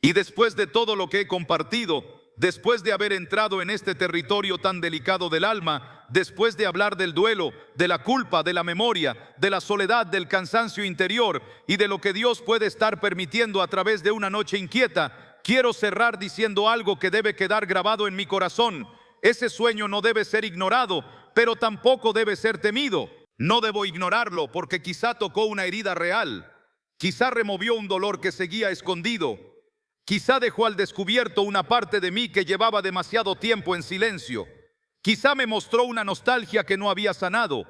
Y después de todo lo que he compartido, después de haber entrado en este territorio tan delicado del alma, después de hablar del duelo, de la culpa, de la memoria, de la soledad, del cansancio interior y de lo que Dios puede estar permitiendo a través de una noche inquieta, quiero cerrar diciendo algo que debe quedar grabado en mi corazón. Ese sueño no debe ser ignorado, pero tampoco debe ser temido. No debo ignorarlo porque quizá tocó una herida real, quizá removió un dolor que seguía escondido, quizá dejó al descubierto una parte de mí que llevaba demasiado tiempo en silencio. Quizá me mostró una nostalgia que no había sanado,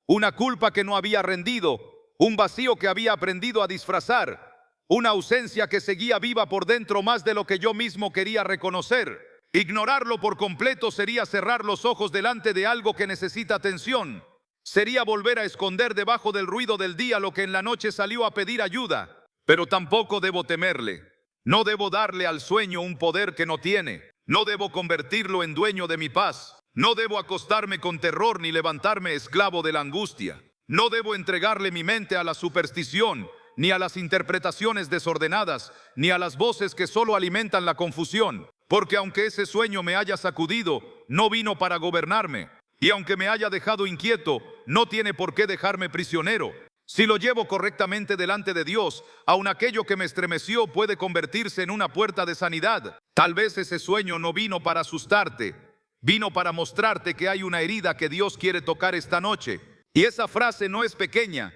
una culpa que no había rendido, un vacío que había aprendido a disfrazar, una ausencia que seguía viva por dentro más de lo que yo mismo quería reconocer. Ignorarlo por completo sería cerrar los ojos delante de algo que necesita atención. Sería volver a esconder debajo del ruido del día lo que en la noche salió a pedir ayuda. Pero tampoco debo temerle. No debo darle al sueño un poder que no tiene. No debo convertirlo en dueño de mi paz. No debo acostarme con terror ni levantarme esclavo de la angustia. No debo entregarle mi mente a la superstición, ni a las interpretaciones desordenadas, ni a las voces que solo alimentan la confusión. Porque aunque ese sueño me haya sacudido, no vino para gobernarme. Y aunque me haya dejado inquieto, no tiene por qué dejarme prisionero. Si lo llevo correctamente delante de Dios, aun aquello que me estremeció puede convertirse en una puerta de sanidad. Tal vez ese sueño no vino para asustarte, vino para mostrarte que hay una herida que Dios quiere tocar esta noche. Y esa frase no es pequeña.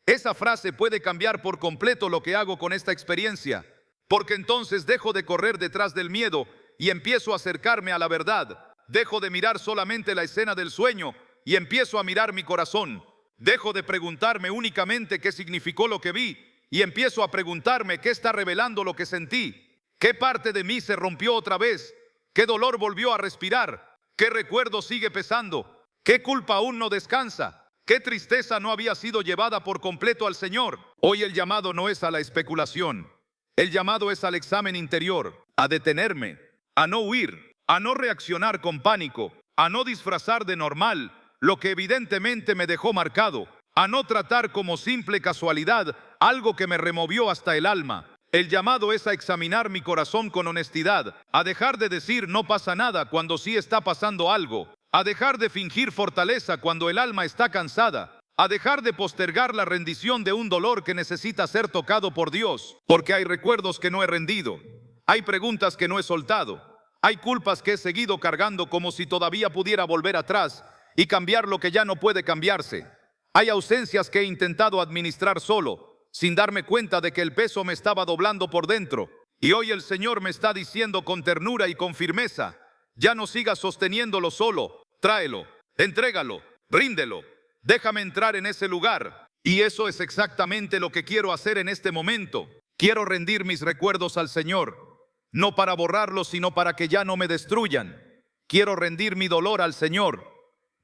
Esa frase puede cambiar por completo lo que hago con esta experiencia. Porque entonces dejo de correr detrás del miedo y empiezo a acercarme a la verdad. Dejo de mirar solamente la escena del sueño y empiezo a mirar mi corazón. Dejo de preguntarme únicamente qué significó lo que vi y empiezo a preguntarme qué está revelando lo que sentí. ¿Qué parte de mí se rompió otra vez? ¿Qué dolor volvió a respirar? ¿Qué recuerdo sigue pesando? ¿Qué culpa aún no descansa? ¿Qué tristeza no había sido llevada por completo al Señor? Hoy el llamado no es a la especulación. El llamado es al examen interior, a detenerme, a no huir, a no reaccionar con pánico, a no disfrazar de normal lo que evidentemente me dejó marcado, a no tratar como simple casualidad algo que me removió hasta el alma. El llamado es a examinar mi corazón con honestidad, a dejar de decir no pasa nada cuando sí está pasando algo, a dejar de fingir fortaleza cuando el alma está cansada, a dejar de postergar la rendición de un dolor que necesita ser tocado por Dios, porque hay recuerdos que no he rendido, hay preguntas que no he soltado, hay culpas que he seguido cargando como si todavía pudiera volver atrás y cambiar lo que ya no puede cambiarse. Hay ausencias que he intentado administrar solo, sin darme cuenta de que el peso me estaba doblando por dentro. Y hoy el Señor me está diciendo con ternura y con firmeza, ya no sigas sosteniéndolo solo, tráelo, entrégalo, ríndelo, déjame entrar en ese lugar. Y eso es exactamente lo que quiero hacer en este momento. Quiero rendir mis recuerdos al Señor, no para borrarlos, sino para que ya no me destruyan. Quiero rendir mi dolor al Señor,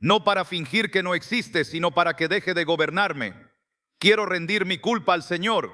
no para fingir que no existe, sino para que deje de gobernarme. Quiero rendir mi culpa al Señor,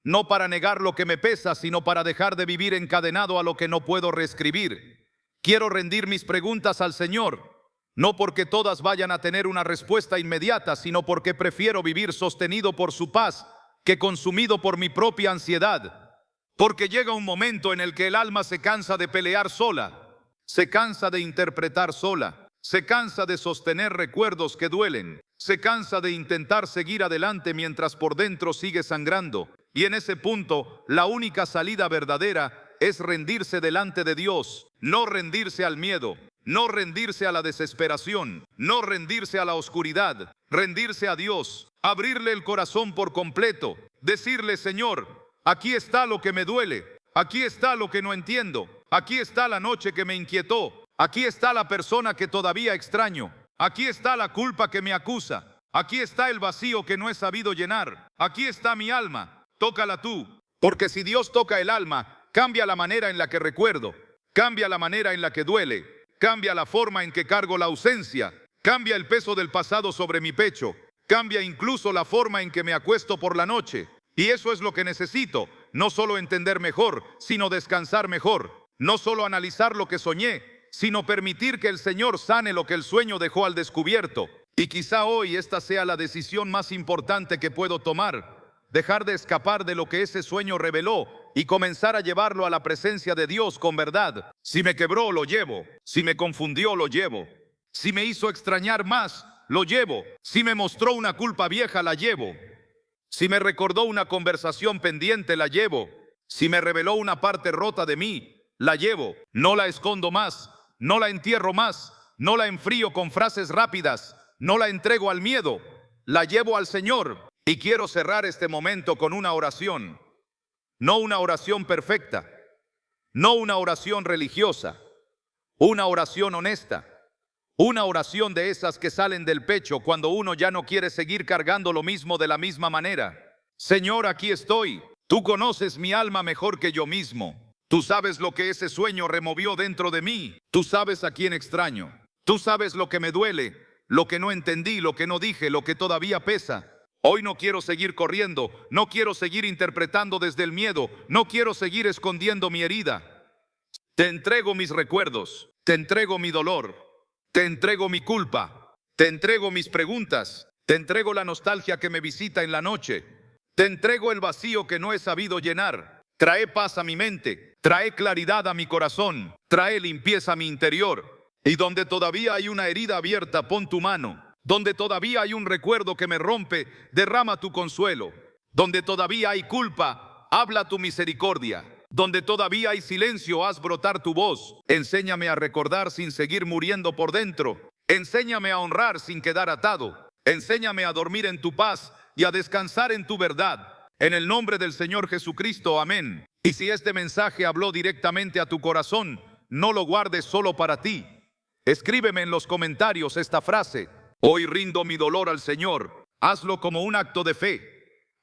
no para negar lo que me pesa, sino para dejar de vivir encadenado a lo que no puedo reescribir. Quiero rendir mis preguntas al Señor, no porque todas vayan a tener una respuesta inmediata, sino porque prefiero vivir sostenido por su paz que consumido por mi propia ansiedad. Porque llega un momento en el que el alma se cansa de pelear sola, se cansa de interpretar sola, se cansa de sostener recuerdos que duelen, se cansa de intentar seguir adelante mientras por dentro sigue sangrando. Y en ese punto, la única salida verdadera es rendirse delante de Dios, no rendirse al miedo, no rendirse a la desesperación, no rendirse a la oscuridad, rendirse a Dios, abrirle el corazón por completo, decirle: Señor, aquí está lo que me duele, aquí está lo que no entiendo, aquí está la noche que me inquietó, aquí está la persona que todavía extraño, aquí está la culpa que me acusa, aquí está el vacío que no he sabido llenar, aquí está mi alma, tócala tú. Porque si Dios toca el alma, cambia la manera en la que recuerdo, cambia la manera en la que duele, cambia la forma en que cargo la ausencia, cambia el peso del pasado sobre mi pecho, cambia incluso la forma en que me acuesto por la noche. Y eso es lo que necesito, no solo entender mejor, sino descansar mejor, no solo analizar lo que soñé, sino permitir que el Señor sane lo que el sueño dejó al descubierto. Y quizá hoy esta sea la decisión más importante que puedo tomar, dejar de escapar de lo que ese sueño reveló y comenzar a llevarlo a la presencia de Dios con verdad. Si me quebró, lo llevo. Si me confundió, lo llevo. Si me hizo extrañar más, lo llevo. Si me mostró una culpa vieja, la llevo. Si me recordó una conversación pendiente, la llevo. Si me reveló una parte rota de mí, la llevo. No la escondo más, no la entierro más, no la enfrío con frases rápidas, no la entrego al miedo, la llevo al Señor. Y quiero cerrar este momento con una oración. No una oración perfecta, no una oración religiosa, una oración honesta, una oración de esas que salen del pecho cuando uno ya no quiere seguir cargando lo mismo de la misma manera. Señor, aquí estoy. Tú conoces mi alma mejor que yo mismo. Tú sabes lo que ese sueño removió dentro de mí. Tú sabes a quién extraño. Tú sabes lo que me duele, lo que no entendí, lo que no dije, lo que todavía pesa. Hoy no quiero seguir corriendo, no quiero seguir interpretando desde el miedo, no quiero seguir escondiendo mi herida. Te entrego mis recuerdos, te entrego mi dolor, te entrego mi culpa, te entrego mis preguntas, te entrego la nostalgia que me visita en la noche, te entrego el vacío que no he sabido llenar. Trae paz a mi mente, trae claridad a mi corazón, trae limpieza a mi interior. Y donde todavía hay una herida abierta, pon tu mano. Donde todavía hay un recuerdo que me rompe, derrama tu consuelo. Donde todavía hay culpa, habla tu misericordia. Donde todavía hay silencio, haz brotar tu voz. Enséñame a recordar sin seguir muriendo por dentro. Enséñame a honrar sin quedar atado. Enséñame a dormir en tu paz y a descansar en tu verdad. En el nombre del Señor Jesucristo, amén. Y si este mensaje habló directamente a tu corazón, no lo guardes solo para ti. Escríbeme en los comentarios esta frase. Hoy rindo mi dolor al Señor. Hazlo como un acto de fe.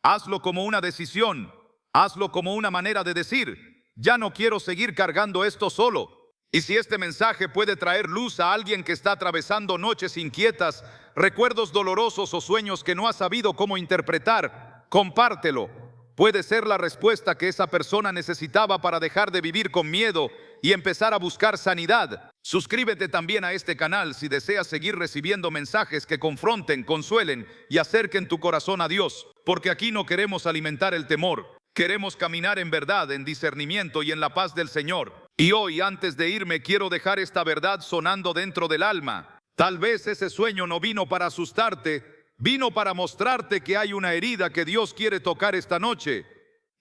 Hazlo como una decisión. Hazlo como una manera de decir, ya no quiero seguir cargando esto solo. Y si este mensaje puede traer luz a alguien que está atravesando noches inquietas, recuerdos dolorosos o sueños que no ha sabido cómo interpretar, compártelo. Puede ser la respuesta que esa persona necesitaba para dejar de vivir con miedo y empezar a buscar sanidad. Suscríbete también a este canal si deseas seguir recibiendo mensajes que confronten, consuelen y acerquen tu corazón a Dios, porque aquí no queremos alimentar el temor, queremos caminar en verdad, en discernimiento y en la paz del Señor. Y hoy, antes de irme, quiero dejar esta verdad sonando dentro del alma. Tal vez ese sueño no vino para asustarte, vino para mostrarte que hay una herida que Dios quiere tocar esta noche.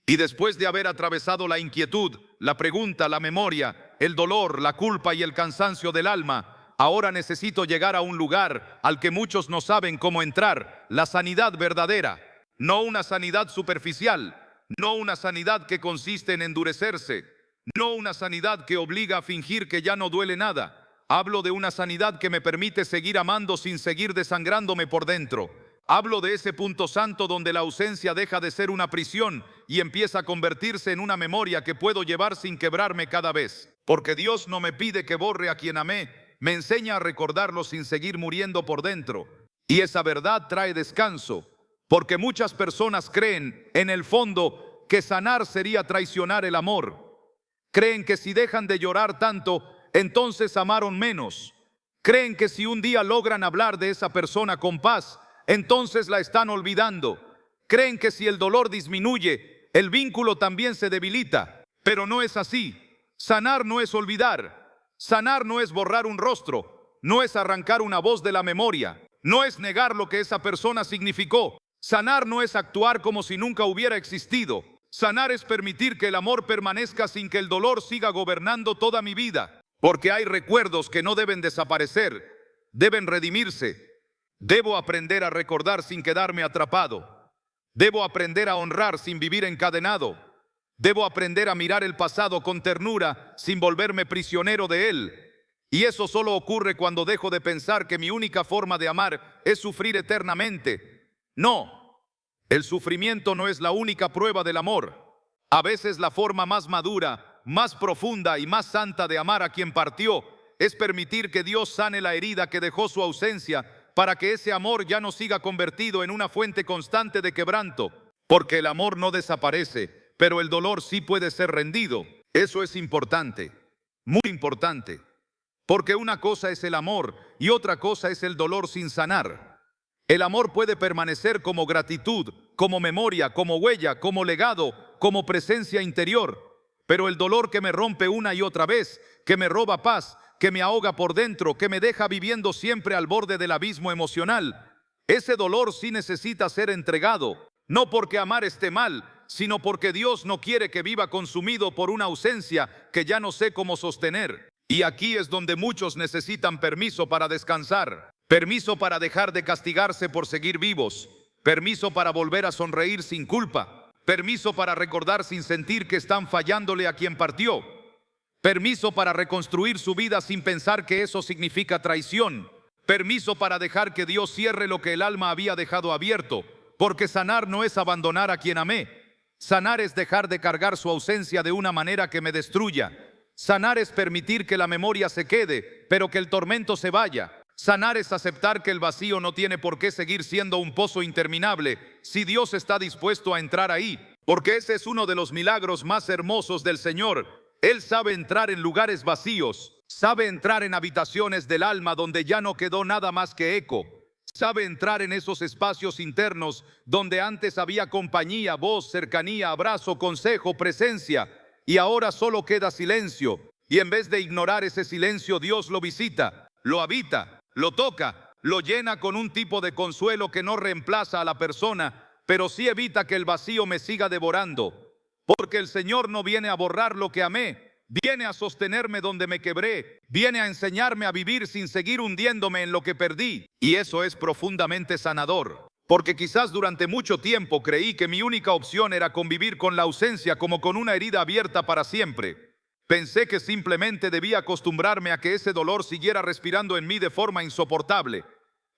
Y después de haber atravesado la inquietud, la pregunta, la memoria, el dolor, la culpa y el cansancio del alma, ahora necesito llegar a un lugar al que muchos no saben cómo entrar, la sanidad verdadera. No una sanidad superficial, no una sanidad que consiste en endurecerse, no una sanidad que obliga a fingir que ya no duele nada. Hablo de una sanidad que me permite seguir amando sin seguir desangrándome por dentro. Hablo de ese punto santo donde la ausencia deja de ser una prisión y empieza a convertirse en una memoria que puedo llevar sin quebrarme cada vez. Porque Dios no me pide que borre a quien amé, me enseña a recordarlo sin seguir muriendo por dentro. Y esa verdad trae descanso, porque muchas personas creen, en el fondo, que sanar sería traicionar el amor. Creen que si dejan de llorar tanto, entonces amaron menos. Creen que si un día logran hablar de esa persona con paz, entonces la están olvidando. Creen que si el dolor disminuye, el vínculo también se debilita. Pero no es así. Sanar no es olvidar. Sanar no es borrar un rostro. No es arrancar una voz de la memoria. No es negar lo que esa persona significó. Sanar no es actuar como si nunca hubiera existido. Sanar es permitir que el amor permanezca sin que el dolor siga gobernando toda mi vida. Porque hay recuerdos que no deben desaparecer, deben redimirse. Debo aprender a recordar sin quedarme atrapado. Debo aprender a honrar sin vivir encadenado. Debo aprender a mirar el pasado con ternura sin volverme prisionero de él. Y eso solo ocurre cuando dejo de pensar que mi única forma de amar es sufrir eternamente. No, el sufrimiento no es la única prueba del amor. A veces la forma más madura, más profunda y más santa de amar a quien partió es permitir que Dios sane la herida que dejó su ausencia para que ese amor ya no siga convertido en una fuente constante de quebranto. Porque el amor no desaparece, pero el dolor sí puede ser rendido. Eso es importante, muy importante. Porque una cosa es el amor y otra cosa es el dolor sin sanar. El amor puede permanecer como gratitud, como memoria, como huella, como legado, como presencia interior. Pero el dolor que me rompe una y otra vez, que me roba paz, que me ahoga por dentro, que me deja viviendo siempre al borde del abismo emocional, ese dolor sí necesita ser entregado, no porque amar esté mal, sino porque Dios no quiere que viva consumido por una ausencia que ya no sé cómo sostener. Y aquí es donde muchos necesitan permiso para descansar, permiso para dejar de castigarse por seguir vivos, permiso para volver a sonreír sin culpa, permiso para recordar sin sentir que están fallándole a quien partió, permiso para reconstruir su vida sin pensar que eso significa traición, permiso para dejar que Dios cierre lo que el alma había dejado abierto, porque sanar no es abandonar a quien amé. Sanar es dejar de cargar su ausencia de una manera que me destruya. Sanar es permitir que la memoria se quede, pero que el tormento se vaya. Sanar es aceptar que el vacío no tiene por qué seguir siendo un pozo interminable si Dios está dispuesto a entrar ahí, porque ese es uno de los milagros más hermosos del Señor. Él sabe entrar en lugares vacíos, sabe entrar en habitaciones del alma donde ya no quedó nada más que eco. Sabe entrar en esos espacios internos donde antes había compañía, voz, cercanía, abrazo, consejo, presencia, y ahora solo queda silencio. Y en vez de ignorar ese silencio, Dios lo visita, lo habita, lo toca, lo llena con un tipo de consuelo que no reemplaza a la persona, pero sí evita que el vacío me siga devorando. Porque el Señor no viene a borrar lo que amé, viene a sostenerme donde me quebré, viene a enseñarme a vivir sin seguir hundiéndome en lo que perdí. Y eso es profundamente sanador, porque quizás durante mucho tiempo creí que mi única opción era convivir con la ausencia como con una herida abierta para siempre. Pensé que simplemente debía acostumbrarme a que ese dolor siguiera respirando en mí de forma insoportable.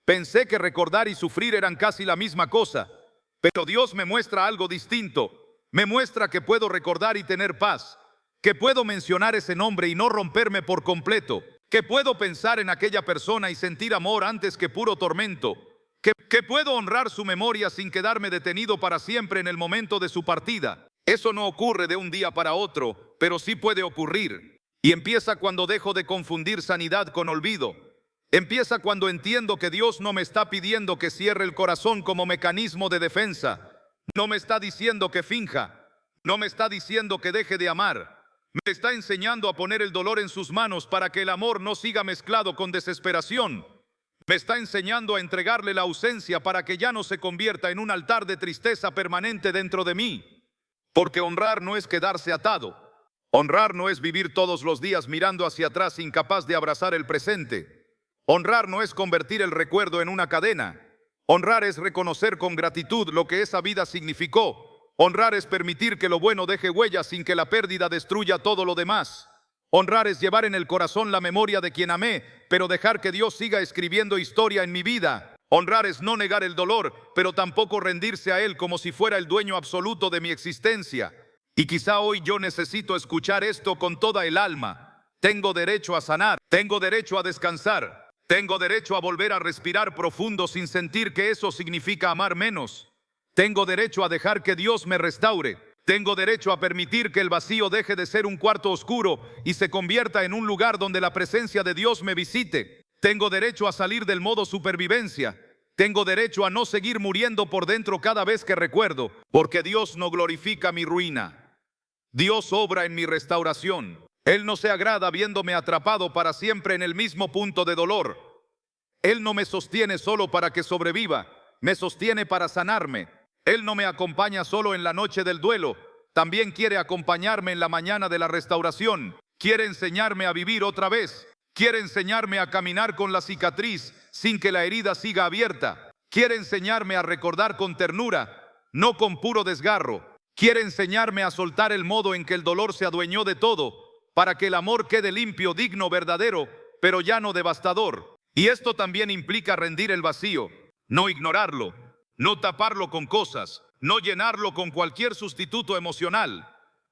Pensé que recordar y sufrir eran casi la misma cosa, pero Dios me muestra algo distinto. Me muestra que puedo recordar y tener paz, que puedo mencionar ese nombre y no romperme por completo, que puedo pensar en aquella persona y sentir amor antes que puro tormento, que puedo honrar su memoria sin quedarme detenido para siempre en el momento de su partida. Eso no ocurre de un día para otro, pero sí puede ocurrir. Y empieza cuando dejo de confundir sanidad con olvido. Empieza cuando entiendo que Dios no me está pidiendo que cierre el corazón como mecanismo de defensa. No me está diciendo que finja. No me está diciendo que deje de amar. Me está enseñando a poner el dolor en sus manos para que el amor no siga mezclado con desesperación. Me está enseñando a entregarle la ausencia para que ya no se convierta en un altar de tristeza permanente dentro de mí. Porque honrar no es quedarse atado. Honrar no es vivir todos los días mirando hacia atrás incapaz de abrazar el presente. Honrar no es convertir el recuerdo en una cadena. Honrar es reconocer con gratitud lo que esa vida significó. Honrar es permitir que lo bueno deje huellas sin que la pérdida destruya todo lo demás. Honrar es llevar en el corazón la memoria de quien amé, pero dejar que Dios siga escribiendo historia en mi vida. Honrar es no negar el dolor, pero tampoco rendirse a él como si fuera el dueño absoluto de mi existencia. Y quizá hoy yo necesito escuchar esto con toda el alma. Tengo derecho a sanar, tengo derecho a descansar, tengo derecho a volver a respirar profundo sin sentir que eso significa amar menos. Tengo derecho a dejar que Dios me restaure. Tengo derecho a permitir que el vacío deje de ser un cuarto oscuro y se convierta en un lugar donde la presencia de Dios me visite. Tengo derecho a salir del modo supervivencia. Tengo derecho a no seguir muriendo por dentro cada vez que recuerdo, porque Dios no glorifica mi ruina. Dios obra en mi restauración. Él no se agrada viéndome atrapado para siempre en el mismo punto de dolor. Él no me sostiene solo para que sobreviva, me sostiene para sanarme. Él no me acompaña solo en la noche del duelo, también quiere acompañarme en la mañana de la restauración. Quiere enseñarme a vivir otra vez. Quiere enseñarme a caminar con la cicatriz sin que la herida siga abierta. Quiere enseñarme a recordar con ternura, no con puro desgarro. Quiere enseñarme a soltar el modo en que el dolor se adueñó de todo, para que el amor quede limpio, digno, verdadero, pero ya no devastador. Y esto también implica rendir el vacío, no ignorarlo. No taparlo con cosas, no llenarlo con cualquier sustituto emocional.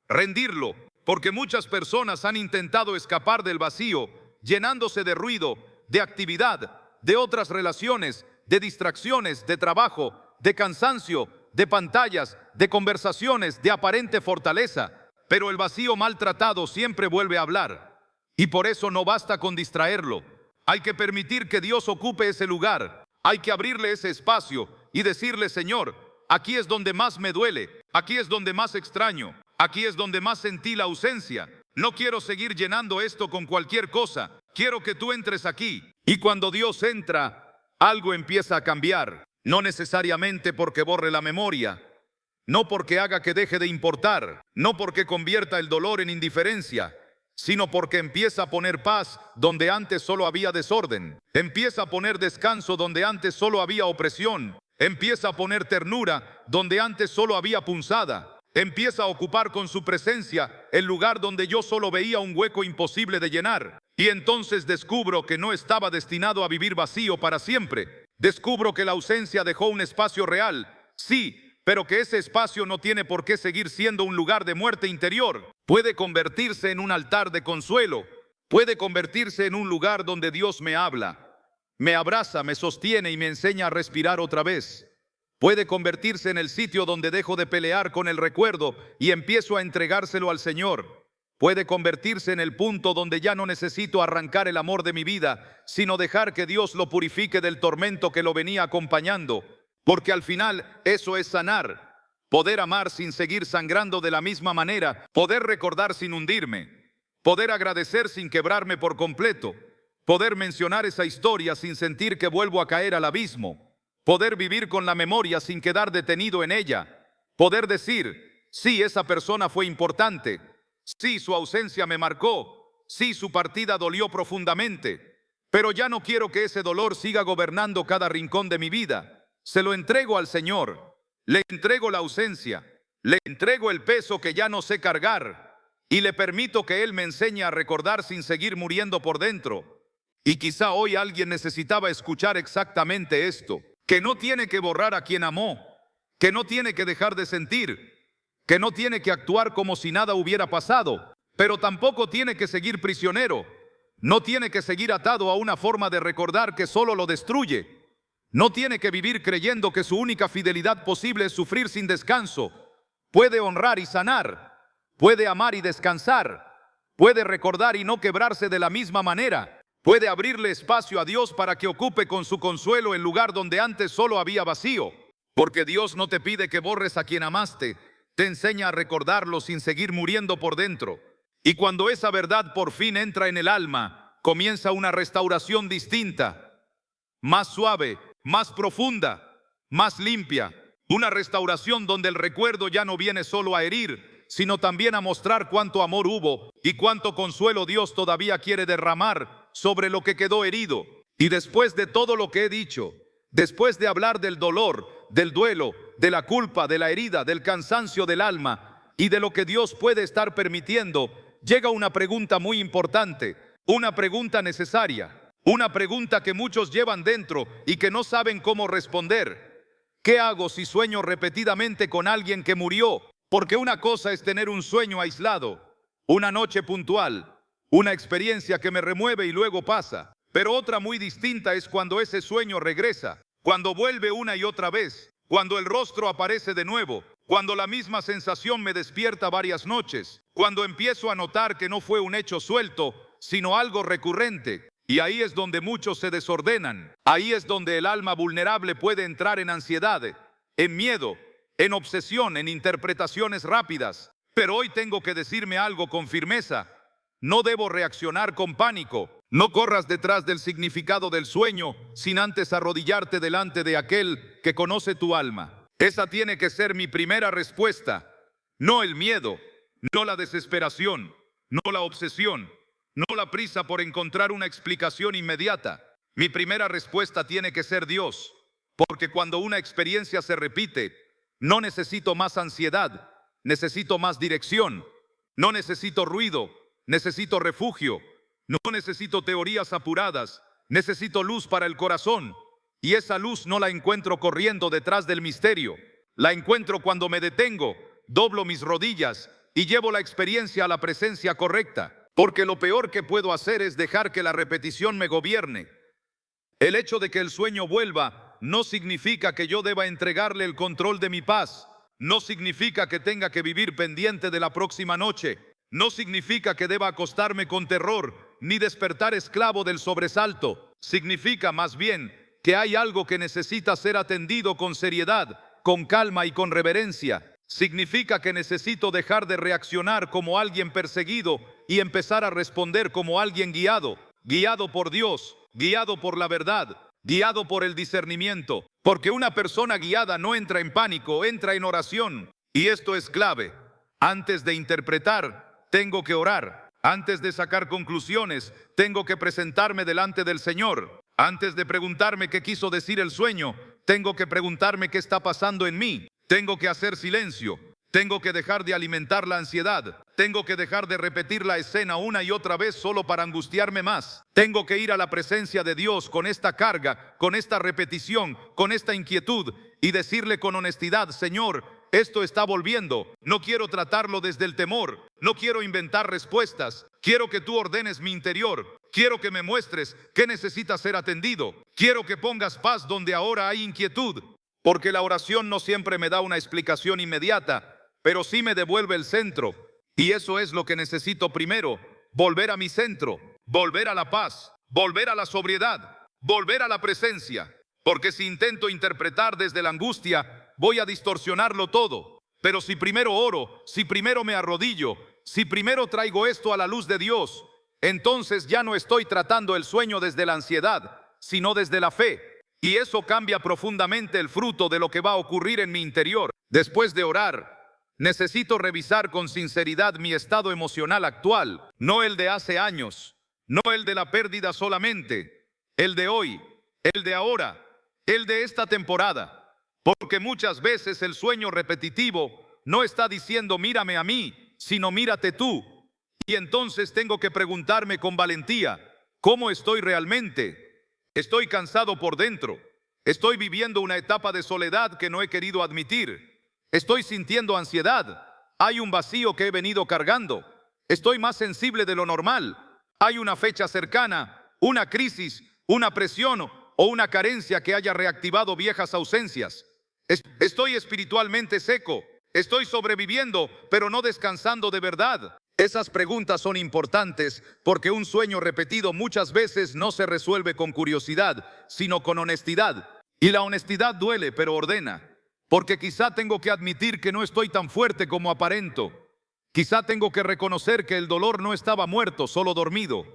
Rendirlo, porque muchas personas han intentado escapar del vacío, llenándose de ruido, de actividad, de otras relaciones, de distracciones, de trabajo, de cansancio, de pantallas, de conversaciones, de aparente fortaleza. Pero el vacío maltratado siempre vuelve a hablar. Y por eso no basta con distraerlo. Hay que permitir que Dios ocupe ese lugar. Hay que abrirle ese espacio y decirle: Señor, Aquí es donde más me duele, aquí es donde más extraño, aquí es donde más sentí la ausencia. No quiero seguir llenando esto con cualquier cosa. Quiero que tú entres aquí. Y cuando Dios entra, algo empieza a cambiar. No necesariamente porque borre la memoria, no porque haga que deje de importar, no porque convierta el dolor en indiferencia, sino porque empieza a poner paz donde antes solo había desorden. Empieza a poner descanso donde antes solo había opresión. Empieza a poner ternura donde antes solo había punzada. Empieza a ocupar con su presencia el lugar donde yo solo veía un hueco imposible de llenar. Y entonces descubro que no estaba destinado a vivir vacío para siempre. Descubro que la ausencia dejó un espacio real, sí, pero que ese espacio no tiene por qué seguir siendo un lugar de muerte interior. Puede convertirse en un altar de consuelo. Puede convertirse en un lugar donde Dios me habla, me abraza, me sostiene y me enseña a respirar otra vez. Puede convertirse en el sitio donde dejo de pelear con el recuerdo y empiezo a entregárselo al Señor. Puede convertirse en el punto donde ya no necesito arrancar el amor de mi vida, sino dejar que Dios lo purifique del tormento que lo venía acompañando. Porque al final eso es sanar. Poder amar sin seguir sangrando de la misma manera. Poder recordar sin hundirme. Poder agradecer sin quebrarme por completo. Poder mencionar esa historia sin sentir que vuelvo a caer al abismo. Poder vivir con la memoria sin quedar detenido en ella. Poder decir, sí, esa persona fue importante. Sí, su ausencia me marcó. Sí, su partida dolió profundamente. Pero ya no quiero que ese dolor siga gobernando cada rincón de mi vida. Se lo entrego al Señor. Le entrego la ausencia. Le entrego el peso que ya no sé cargar. Y le permito que Él me enseñe a recordar sin seguir muriendo por dentro. Y quizá hoy alguien necesitaba escuchar exactamente esto. Que no tiene que borrar a quien amó. Que no tiene que dejar de sentir. Que no tiene que actuar como si nada hubiera pasado. Pero tampoco tiene que seguir prisionero. No tiene que seguir atado a una forma de recordar que solo lo destruye. No tiene que vivir creyendo que su única fidelidad posible es sufrir sin descanso. Puede honrar y sanar. Puede amar y descansar. Puede recordar y no quebrarse de la misma manera. Puede abrirle espacio a Dios para que ocupe con su consuelo el lugar donde antes solo había vacío. Porque Dios no te pide que borres a quien amaste. Te enseña a recordarlo sin seguir muriendo por dentro. Y cuando esa verdad por fin entra en el alma, comienza una restauración distinta, más suave, más profunda, más limpia. Una restauración donde el recuerdo ya no viene solo a herir, sino también a mostrar cuánto amor hubo y cuánto consuelo Dios todavía quiere derramar sobre lo que quedó herido. Y después de todo lo que he dicho, después de hablar del dolor, del duelo, de la culpa, de la herida, del cansancio del alma y de lo que Dios puede estar permitiendo, llega una pregunta muy importante, una pregunta necesaria. Una pregunta que muchos llevan dentro y que no saben cómo responder. ¿Qué hago si sueño repetidamente con alguien que murió? Porque una cosa es tener un sueño aislado, una noche puntual, una experiencia que me remueve y luego pasa. Pero otra muy distinta es cuando ese sueño regresa, cuando vuelve una y otra vez, cuando el rostro aparece de nuevo, cuando la misma sensación me despierta varias noches, cuando empiezo a notar que no fue un hecho suelto, sino algo recurrente. Y ahí es donde muchos se desordenan. Ahí es donde el alma vulnerable puede entrar en ansiedad, en miedo, en obsesión, en interpretaciones rápidas. Pero hoy tengo que decirme algo con firmeza. No debo reaccionar con pánico. No corras detrás del significado del sueño sin antes arrodillarte delante de aquel que conoce tu alma. Esa tiene que ser mi primera respuesta. No el miedo, no la desesperación, no la obsesión. No la prisa por encontrar una explicación inmediata. Mi primera respuesta tiene que ser Dios, porque cuando una experiencia se repite, no necesito más ansiedad, necesito más dirección. No necesito ruido, necesito refugio. No necesito teorías apuradas, necesito luz para el corazón. Y esa luz no la encuentro corriendo detrás del misterio. La encuentro cuando me detengo, doblo mis rodillas y llevo la experiencia a la presencia correcta. Porque lo peor que puedo hacer es dejar que la repetición me gobierne. El hecho de que el sueño vuelva no significa que yo deba entregarle el control de mi paz. No significa que tenga que vivir pendiente de la próxima noche. No significa que deba acostarme con terror, ni despertar esclavo del sobresalto. Significa más bien que hay algo que necesita ser atendido con seriedad, con calma y con reverencia. Significa que necesito dejar de reaccionar como alguien perseguido y empezar a responder como alguien guiado, guiado por Dios, guiado por la verdad, guiado por el discernimiento. Porque una persona guiada no entra en pánico, entra en oración. Y esto es clave. Antes de interpretar, tengo que orar. Antes de sacar conclusiones, tengo que presentarme delante del Señor. Antes de preguntarme qué quiso decir el sueño, tengo que preguntarme qué está pasando en mí. Tengo que hacer silencio. Tengo que dejar de alimentar la ansiedad. Tengo que dejar de repetir la escena una y otra vez solo para angustiarme más. Tengo que ir a la presencia de Dios con esta carga, con esta repetición, con esta inquietud y decirle con honestidad: Señor, esto está volviendo. No quiero tratarlo desde el temor. No quiero inventar respuestas. Quiero que tú ordenes mi interior. Quiero que me muestres qué necesita ser atendido. Quiero que pongas paz donde ahora hay inquietud. Porque la oración no siempre me da una explicación inmediata, pero sí me devuelve el centro. Y eso es lo que necesito primero: volver a mi centro, volver a la paz, volver a la sobriedad, volver a la presencia. Porque si intento interpretar desde la angustia, voy a distorsionarlo todo. Pero si primero oro, si primero me arrodillo, si primero traigo esto a la luz de Dios, entonces ya no estoy tratando el sueño desde la ansiedad, sino desde la fe. Y eso cambia profundamente el fruto de lo que va a ocurrir en mi interior. Después de orar, necesito revisar con sinceridad mi estado emocional actual, no el de hace años, no el de la pérdida solamente, el de hoy, el de ahora, el de esta temporada. Porque muchas veces el sueño repetitivo no está diciendo mírame a mí, sino mírate tú. Y entonces tengo que preguntarme con valentía: ¿cómo estoy realmente? Estoy cansado por dentro. Estoy viviendo una etapa de soledad que no he querido admitir. Estoy sintiendo ansiedad. Hay un vacío que he venido cargando. Estoy más sensible de lo normal. Hay una fecha cercana, una crisis, una presión o una carencia que haya reactivado viejas ausencias. Estoy espiritualmente seco. Estoy sobreviviendo, pero no descansando de verdad. Esas preguntas son importantes porque un sueño repetido muchas veces no se resuelve con curiosidad, sino con honestidad. Y la honestidad duele, pero ordena. Porque quizá tengo que admitir que no estoy tan fuerte como aparento. Quizá tengo que reconocer que el dolor no estaba muerto, solo dormido.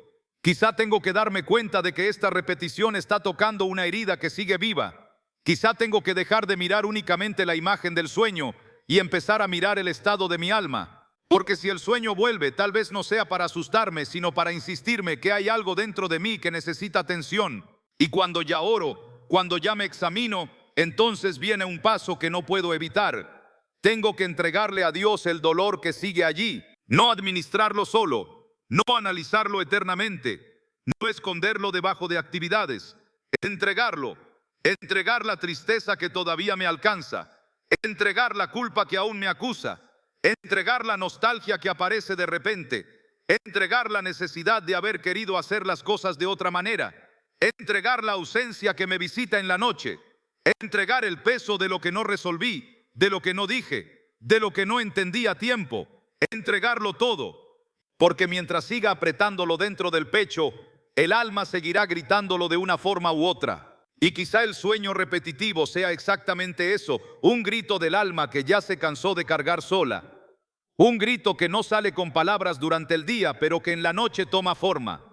Quizá tengo que darme cuenta de que esta repetición está tocando una herida que sigue viva. Quizá tengo que dejar de mirar únicamente la imagen del sueño y empezar a mirar el estado de mi alma. Porque si el sueño vuelve, tal vez no sea para asustarme, sino para insistirme que hay algo dentro de mí que necesita atención. Y cuando ya oro, cuando ya me examino, entonces viene un paso que no puedo evitar. Tengo que entregarle a Dios el dolor que sigue allí, no administrarlo solo, no analizarlo eternamente, no esconderlo debajo de actividades, entregarlo, entregar la tristeza que todavía me alcanza, entregar la culpa que aún me acusa, entregar la nostalgia que aparece de repente, entregar la necesidad de haber querido hacer las cosas de otra manera, entregar la ausencia que me visita en la noche, entregar el peso de lo que no resolví, de lo que no dije, de lo que no entendí a tiempo, entregarlo todo. Porque mientras siga apretándolo dentro del pecho, el alma seguirá gritándolo de una forma u otra. Y quizá el sueño repetitivo sea exactamente eso, un grito del alma que ya se cansó de cargar sola. Un grito que no sale con palabras durante el día, pero que en la noche toma forma.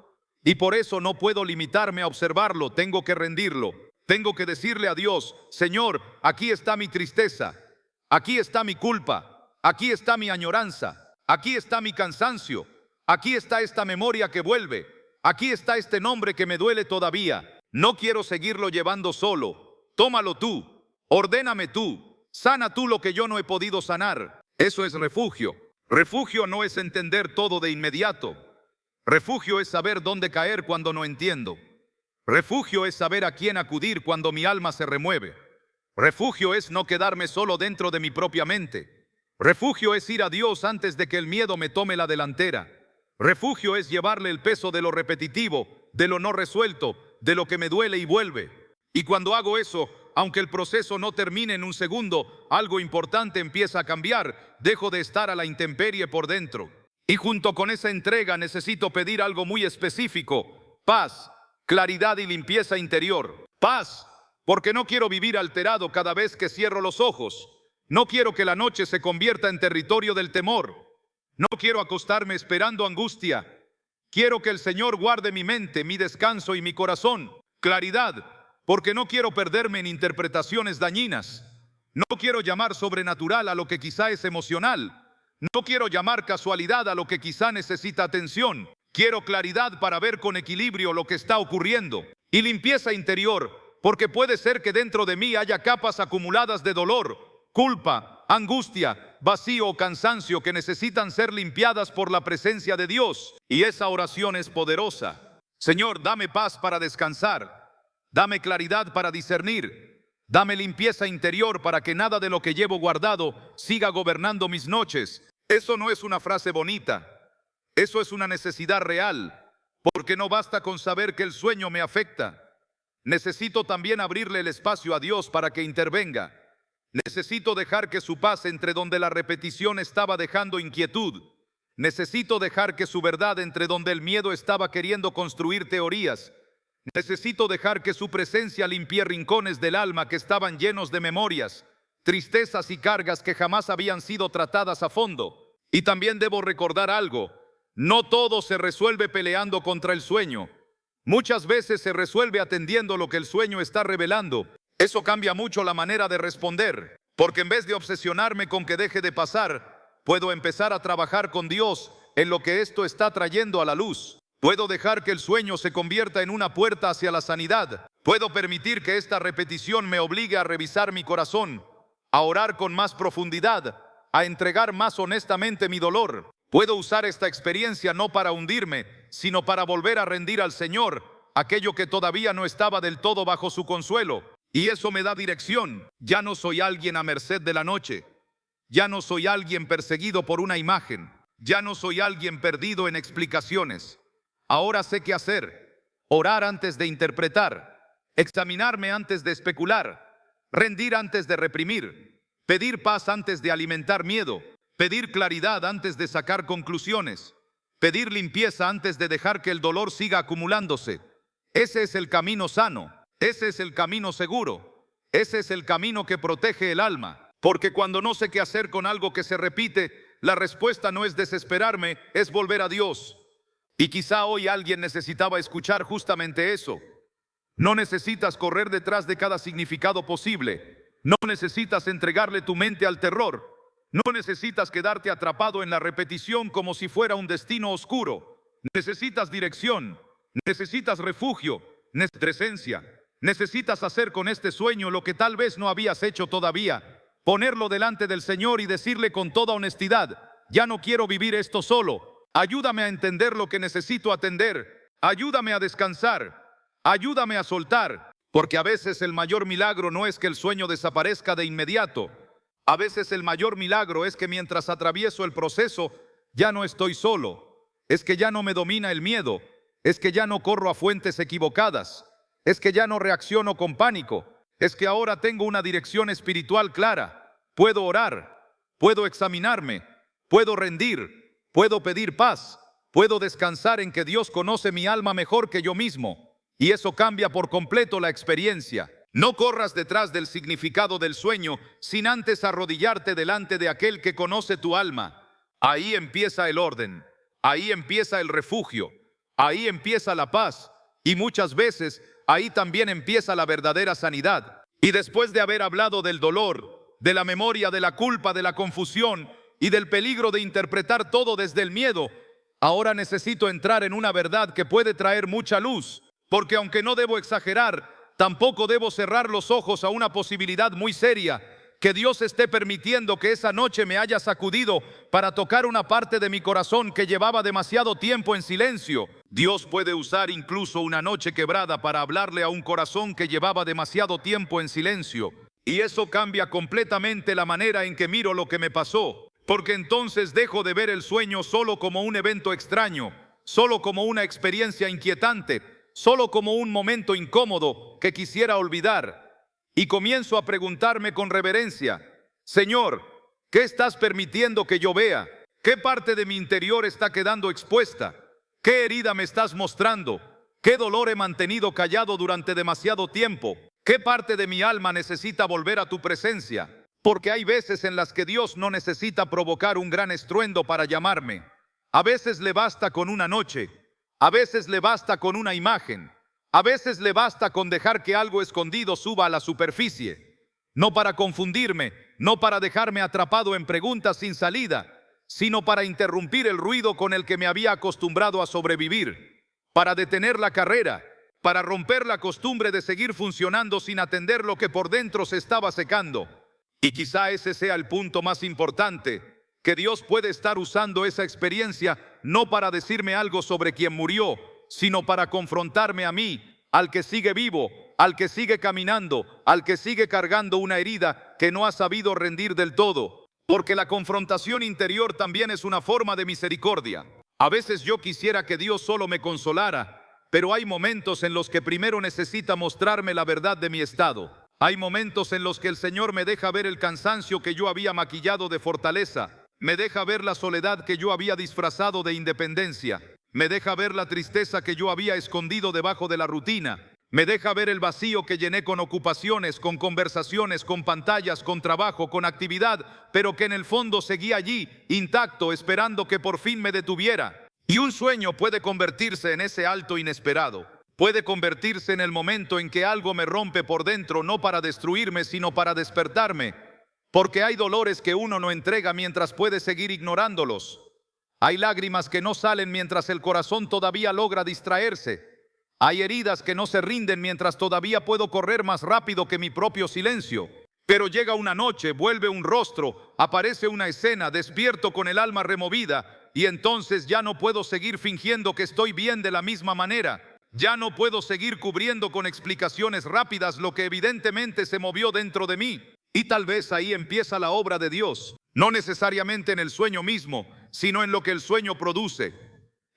Y por eso no puedo limitarme a observarlo, tengo que rendirlo. Tengo que decirle a Dios: Señor, aquí está mi tristeza, aquí está mi culpa, aquí está mi añoranza, aquí está mi cansancio, aquí está esta memoria que vuelve, aquí está este nombre que me duele todavía. No quiero seguirlo llevando solo. Tómalo tú, ordéname tú, sana tú lo que yo no he podido sanar. Eso es refugio. Refugio no es entender todo de inmediato. Refugio es saber dónde caer cuando no entiendo. Refugio es saber a quién acudir cuando mi alma se remueve. Refugio es no quedarme solo dentro de mi propia mente. Refugio es ir a Dios antes de que el miedo me tome la delantera. Refugio es llevarle el peso de lo repetitivo, de lo no resuelto, de lo que me duele y vuelve. Y cuando hago eso, aunque el proceso no termine en un segundo, algo importante empieza a cambiar. Dejo de estar a la intemperie por dentro. Y junto con esa entrega necesito pedir algo muy específico: paz, claridad y limpieza interior. Paz, porque no quiero vivir alterado cada vez que cierro los ojos. No quiero que la noche se convierta en territorio del temor. No quiero acostarme esperando angustia. Quiero que el Señor guarde mi mente, mi descanso y mi corazón. Claridad, porque no quiero perderme en interpretaciones dañinas. No quiero llamar sobrenatural a lo que quizá es emocional. No quiero llamar casualidad a lo que quizá necesita atención. Quiero claridad para ver con equilibrio lo que está ocurriendo. Y limpieza interior, porque puede ser que dentro de mí haya capas acumuladas de dolor, culpa, angustia, vacío o cansancio que necesitan ser limpiadas por la presencia de Dios. Y esa oración es poderosa. Señor, dame paz para descansar. Dame claridad para discernir. Dame limpieza interior para que nada de lo que llevo guardado siga gobernando mis noches. Eso no es una frase bonita. Eso es una necesidad real. Porque no basta con saber que el sueño me afecta. Necesito también abrirle el espacio a Dios para que intervenga. Necesito dejar que su paz entre donde la repetición estaba dejando inquietud. Necesito dejar que su verdad entre donde el miedo estaba queriendo construir teorías. Necesito dejar que su presencia limpie rincones del alma que estaban llenos de memorias, tristezas y cargas que jamás habían sido tratadas a fondo. Y también debo recordar algo. No todo se resuelve peleando contra el sueño. Muchas veces se resuelve atendiendo lo que el sueño está revelando. Eso cambia mucho la manera de responder, porque en vez de obsesionarme con que deje de pasar, puedo empezar a trabajar con Dios en lo que esto está trayendo a la luz. Puedo dejar que el sueño se convierta en una puerta hacia la sanidad. Puedo permitir que esta repetición me obligue a revisar mi corazón, a orar con más profundidad, a entregar más honestamente mi dolor. Puedo usar esta experiencia no para hundirme, sino para volver a rendir al Señor aquello que todavía no estaba del todo bajo su consuelo. Y eso me da dirección. Ya no soy alguien a merced de la noche. Ya no soy alguien perseguido por una imagen. Ya no soy alguien perdido en explicaciones. Ahora sé qué hacer. Orar antes de interpretar. Examinarme antes de especular. Rendir antes de reprimir. Pedir paz antes de alimentar miedo. Pedir claridad antes de sacar conclusiones. Pedir limpieza antes de dejar que el dolor siga acumulándose. Ese es el camino sano. Ese es el camino seguro. Ese es el camino que protege el alma. Porque cuando no sé qué hacer con algo que se repite, la respuesta no es desesperarme, es volver a Dios. Y quizá hoy alguien necesitaba escuchar justamente eso. No necesitas correr detrás de cada significado posible. No necesitas entregarle tu mente al terror. No necesitas quedarte atrapado en la repetición como si fuera un destino oscuro. Necesitas dirección. Necesitas refugio. Presencia. Necesitas hacer con este sueño lo que tal vez no habías hecho todavía. Ponerlo delante del Señor y decirle con toda honestidad: ya no quiero vivir esto solo. Ayúdame a entender lo que necesito atender. Ayúdame a descansar. Ayúdame a soltar. Porque a veces el mayor milagro no es que el sueño desaparezca de inmediato. A veces el mayor milagro es que mientras atravieso el proceso, ya no estoy solo. Es que ya no me domina el miedo. Es que ya no corro a fuentes equivocadas. Es que ya no reacciono con pánico. Es que ahora tengo una dirección espiritual clara. Puedo orar. Puedo examinarme. Puedo rendir. Puedo pedir paz, puedo descansar en que Dios conoce mi alma mejor que yo mismo. Y eso cambia por completo la experiencia. No corras detrás del significado del sueño sin antes arrodillarte delante de aquel que conoce tu alma. Ahí empieza el orden, ahí empieza el refugio, ahí empieza la paz. Y muchas veces ahí también empieza la verdadera sanidad. Y después de haber hablado del dolor, de la memoria, de la culpa, de la confusión y del peligro de interpretar todo desde el miedo, ahora necesito entrar en una verdad que puede traer mucha luz, porque aunque no debo exagerar, tampoco debo cerrar los ojos a una posibilidad muy seria, que Dios esté permitiendo que esa noche me haya sacudido para tocar una parte de mi corazón que llevaba demasiado tiempo en silencio. Dios puede usar incluso una noche quebrada para hablarle a un corazón que llevaba demasiado tiempo en silencio. Y eso cambia completamente la manera en que miro lo que me pasó. Porque entonces dejo de ver el sueño solo como un evento extraño, solo como una experiencia inquietante, solo como un momento incómodo que quisiera olvidar. Y comienzo a preguntarme con reverencia: Señor, ¿qué estás permitiendo que yo vea? ¿Qué parte de mi interior está quedando expuesta? ¿Qué herida me estás mostrando? ¿Qué dolor he mantenido callado durante demasiado tiempo? ¿Qué parte de mi alma necesita volver a tu presencia? Porque hay veces en las que Dios no necesita provocar un gran estruendo para llamarme. A veces le basta con una noche, a veces le basta con una imagen, a veces le basta con dejar que algo escondido suba a la superficie. No para confundirme, no para dejarme atrapado en preguntas sin salida, sino para interrumpir el ruido con el que me había acostumbrado a sobrevivir, para detener la carrera, para romper la costumbre de seguir funcionando sin atender lo que por dentro se estaba secando. Y quizá ese sea el punto más importante, que Dios puede estar usando esa experiencia no para decirme algo sobre quien murió, sino para confrontarme a mí, al que sigue vivo, al que sigue caminando, al que sigue cargando una herida que no ha sabido rendir del todo. Porque la confrontación interior también es una forma de misericordia. A veces yo quisiera que Dios solo me consolara, pero hay momentos en los que primero necesita mostrarme la verdad de mi estado. Hay momentos en los que el Señor me deja ver el cansancio que yo había maquillado de fortaleza, me deja ver la soledad que yo había disfrazado de independencia, me deja ver la tristeza que yo había escondido debajo de la rutina, me deja ver el vacío que llené con ocupaciones, con conversaciones, con pantallas, con trabajo, con actividad, pero que en el fondo seguía allí, intacto, esperando que por fin me detuviera. Y un sueño puede convertirse en ese alto inesperado. Puede convertirse en el momento en que algo me rompe por dentro, no para destruirme, sino para despertarme. Porque hay dolores que uno no entrega mientras puede seguir ignorándolos. Hay lágrimas que no salen mientras el corazón todavía logra distraerse. Hay heridas que no se rinden mientras todavía puedo correr más rápido que mi propio silencio. Pero llega una noche, vuelve un rostro, aparece una escena, despierto con el alma removida, y entonces ya no puedo seguir fingiendo que estoy bien de la misma manera. Ya no puedo seguir cubriendo con explicaciones rápidas lo que evidentemente se movió dentro de mí. Y tal vez ahí empieza la obra de Dios. No necesariamente en el sueño mismo, sino en lo que el sueño produce.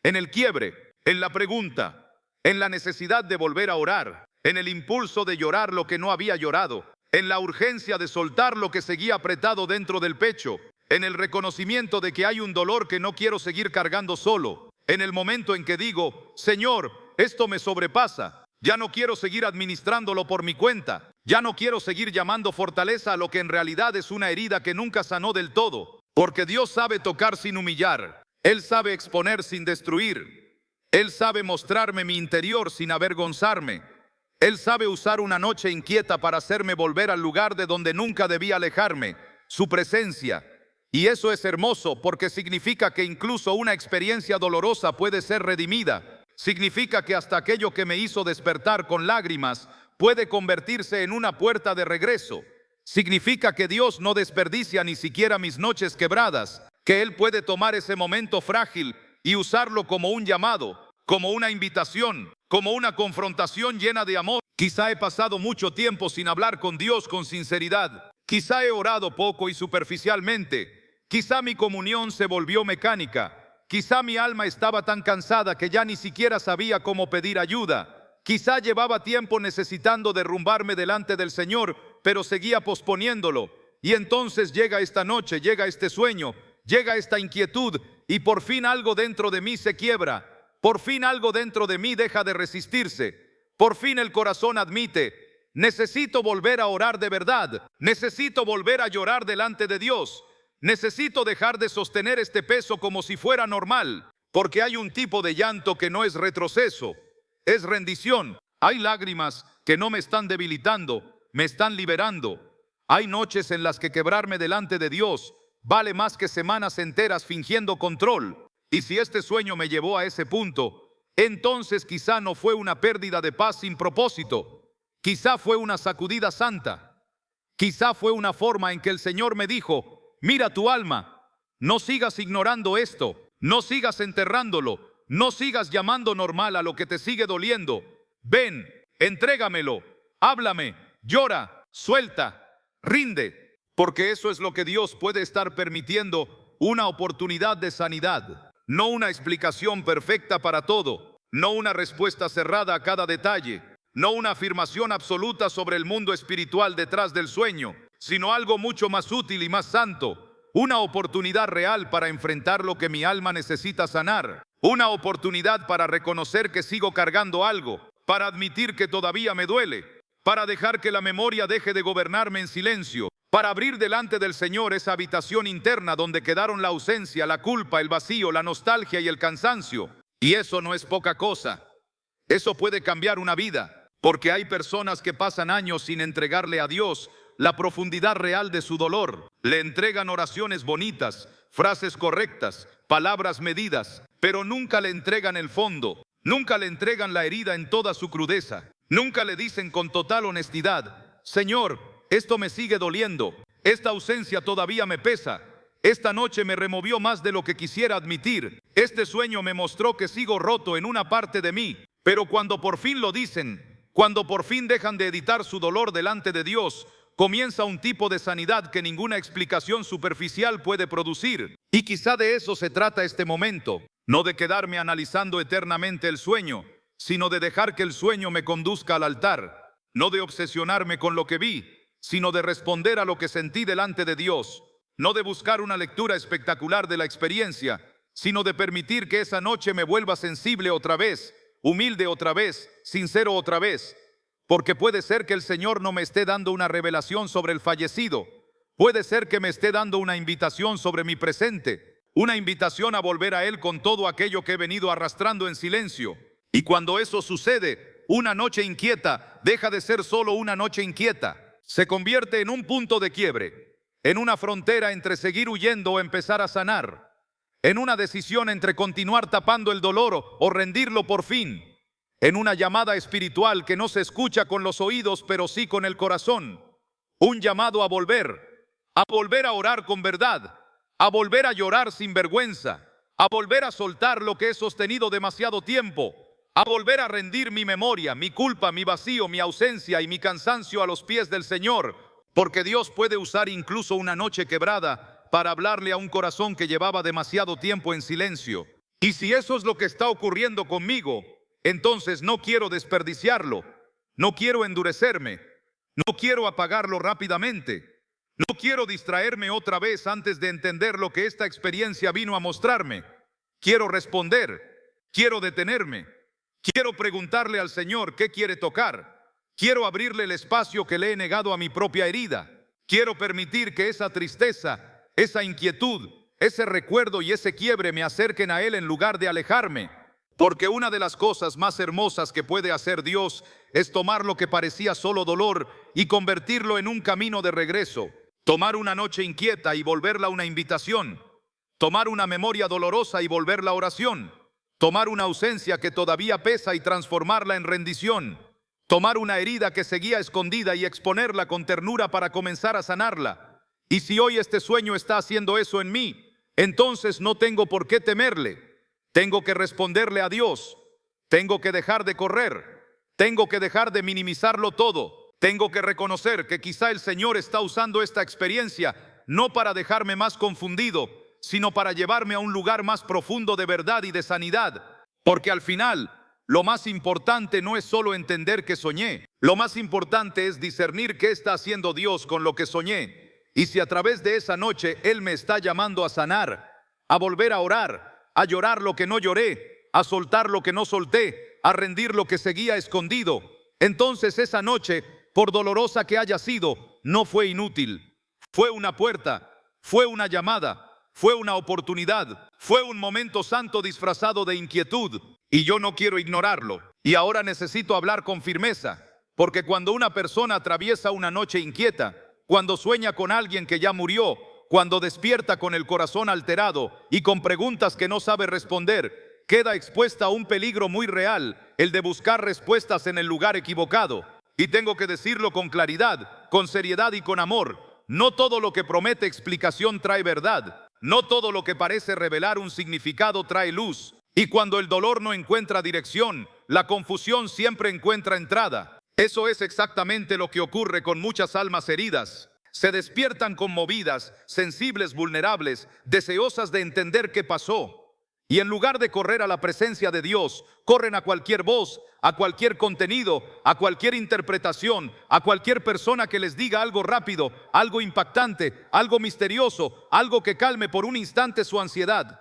En el quiebre, en la pregunta, en la necesidad de volver a orar, en el impulso de llorar lo que no había llorado, en la urgencia de soltar lo que seguía apretado dentro del pecho, en el reconocimiento de que hay un dolor que no quiero seguir cargando solo, en el momento en que digo, Señor, esto me sobrepasa, ya no quiero seguir administrándolo por mi cuenta, ya no quiero seguir llamando fortaleza a lo que en realidad es una herida que nunca sanó del todo, porque Dios sabe tocar sin humillar, Él sabe exponer sin destruir, Él sabe mostrarme mi interior sin avergonzarme, Él sabe usar una noche inquieta para hacerme volver al lugar de donde nunca debía alejarme, su presencia. Y eso es hermoso porque significa que incluso una experiencia dolorosa puede ser redimida. Significa que hasta aquello que me hizo despertar con lágrimas puede convertirse en una puerta de regreso. Significa que Dios no desperdicia ni siquiera mis noches quebradas, que Él puede tomar ese momento frágil y usarlo como un llamado, como una invitación, como una confrontación llena de amor. Quizá he pasado mucho tiempo sin hablar con Dios con sinceridad. Quizá he orado poco y superficialmente. Quizá mi comunión se volvió mecánica. Quizá mi alma estaba tan cansada que ya ni siquiera sabía cómo pedir ayuda. Quizá llevaba tiempo necesitando derrumbarme delante del Señor, pero seguía posponiéndolo. Y entonces llega esta noche, llega este sueño, llega esta inquietud y por fin algo dentro de mí se quiebra. Por fin algo dentro de mí deja de resistirse. Por fin el corazón admite, necesito volver a orar de verdad. Necesito volver a llorar delante de Dios. Necesito dejar de sostener este peso como si fuera normal, porque hay un tipo de llanto que no es retroceso, es rendición. Hay lágrimas que no me están debilitando, me están liberando. Hay noches en las que quebrarme delante de Dios vale más que semanas enteras fingiendo control. Y si este sueño me llevó a ese punto, entonces quizá no fue una pérdida de paz sin propósito. Quizá fue una sacudida santa. Quizá fue una forma en que el Señor me dijo, mira tu alma, no sigas ignorando esto, no sigas enterrándolo, no sigas llamando normal a lo que te sigue doliendo. Ven, entrégamelo, háblame, llora, suelta, rinde, porque eso es lo que Dios puede estar permitiendo, una oportunidad de sanidad, no una explicación perfecta para todo, no una respuesta cerrada a cada detalle, no una afirmación absoluta sobre el mundo espiritual detrás del sueño, sino algo mucho más útil y más santo, una oportunidad real para enfrentar lo que mi alma necesita sanar, una oportunidad para reconocer que sigo cargando algo, para admitir que todavía me duele, para dejar que la memoria deje de gobernarme en silencio, para abrir delante del Señor esa habitación interna donde quedaron la ausencia, la culpa, el vacío, la nostalgia y el cansancio. Y eso no es poca cosa. Eso puede cambiar una vida, porque hay personas que pasan años sin entregarle a Dios la profundidad real de su dolor. Le entregan oraciones bonitas, frases correctas, palabras medidas, pero nunca le entregan el fondo, nunca le entregan la herida en toda su crudeza. Nunca le dicen con total honestidad: Señor, esto me sigue doliendo, esta ausencia todavía me pesa, esta noche me removió más de lo que quisiera admitir, este sueño me mostró que sigo roto en una parte de mí. Pero cuando por fin lo dicen, cuando por fin dejan de editar su dolor delante de Dios, comienza un tipo de sanidad que ninguna explicación superficial puede producir. Y quizá de eso se trata este momento, no de quedarme analizando eternamente el sueño, sino de dejar que el sueño me conduzca al altar, no de obsesionarme con lo que vi, sino de responder a lo que sentí delante de Dios, no de buscar una lectura espectacular de la experiencia, sino de permitir que esa noche me vuelva sensible otra vez, humilde otra vez, sincero otra vez, porque puede ser que el Señor no me esté dando una revelación sobre el fallecido, puede ser que me esté dando una invitación sobre mi presente, una invitación a volver a Él con todo aquello que he venido arrastrando en silencio. Y cuando eso sucede, una noche inquieta deja de ser solo una noche inquieta, se convierte en un punto de quiebre, en una frontera entre seguir huyendo o empezar a sanar, en una decisión entre continuar tapando el dolor o rendirlo por fin, en una llamada espiritual que no se escucha con los oídos pero sí con el corazón, un llamado a volver a orar con verdad, a volver a llorar sin vergüenza, a volver a soltar lo que he sostenido demasiado tiempo, a volver a rendir mi memoria, mi culpa, mi vacío, mi ausencia y mi cansancio a los pies del Señor, porque Dios puede usar incluso una noche quebrada para hablarle a un corazón que llevaba demasiado tiempo en silencio. Y si eso es lo que está ocurriendo conmigo, entonces no quiero desperdiciarlo, no quiero endurecerme, no quiero apagarlo rápidamente, no quiero distraerme otra vez antes de entender lo que esta experiencia vino a mostrarme. Quiero responder, quiero detenerme. Quiero preguntarle al Señor qué quiere tocar. Quiero abrirle el espacio que le he negado a mi propia herida. Quiero permitir que esa tristeza, esa inquietud, ese recuerdo y ese quiebre me acerquen a Él en lugar de alejarme. Porque una de las cosas más hermosas que puede hacer Dios es tomar lo que parecía solo dolor y convertirlo en un camino de regreso. Tomar una noche inquieta y volverla una invitación. Tomar una memoria dolorosa y volverla oración. Tomar una ausencia que todavía pesa y transformarla en rendición. Tomar una herida que seguía escondida y exponerla con ternura para comenzar a sanarla. Y si hoy este sueño está haciendo eso en mí, entonces no tengo por qué temerle. Tengo que responderle a Dios. Tengo que dejar de correr. Tengo que dejar de minimizarlo todo. Tengo que reconocer que quizá el Señor está usando esta experiencia no para dejarme más confundido, sino para llevarme a un lugar más profundo de verdad y de sanidad. Porque al final, lo más importante no es solo entender que soñé. Lo más importante es discernir qué está haciendo Dios con lo que soñé. Y si a través de esa noche Él me está llamando a sanar, a volver a orar, a llorar lo que no lloré, a soltar lo que no solté, a rendir lo que seguía escondido, entonces esa noche, por dolorosa que haya sido, no fue inútil. Fue una puerta, fue una llamada, fue una oportunidad, fue un momento santo disfrazado de inquietud, y yo no quiero ignorarlo. Y ahora necesito hablar con firmeza, porque cuando una persona atraviesa una noche inquieta, cuando sueña con alguien que ya murió, cuando despierta con el corazón alterado y con preguntas que no sabe responder, queda expuesta a un peligro muy real, el de buscar respuestas en el lugar equivocado. Y tengo que decirlo con claridad, con seriedad y con amor. No todo lo que promete explicación trae verdad. No todo lo que parece revelar un significado trae luz. Y cuando el dolor no encuentra dirección, la confusión siempre encuentra entrada. Eso es exactamente lo que ocurre con muchas almas heridas. Se despiertan conmovidas, sensibles, vulnerables, deseosas de entender qué pasó. Y en lugar de correr a la presencia de Dios, corren a cualquier voz, a cualquier contenido, a cualquier interpretación, a cualquier persona que les diga algo rápido, algo impactante, algo misterioso, algo que calme por un instante su ansiedad.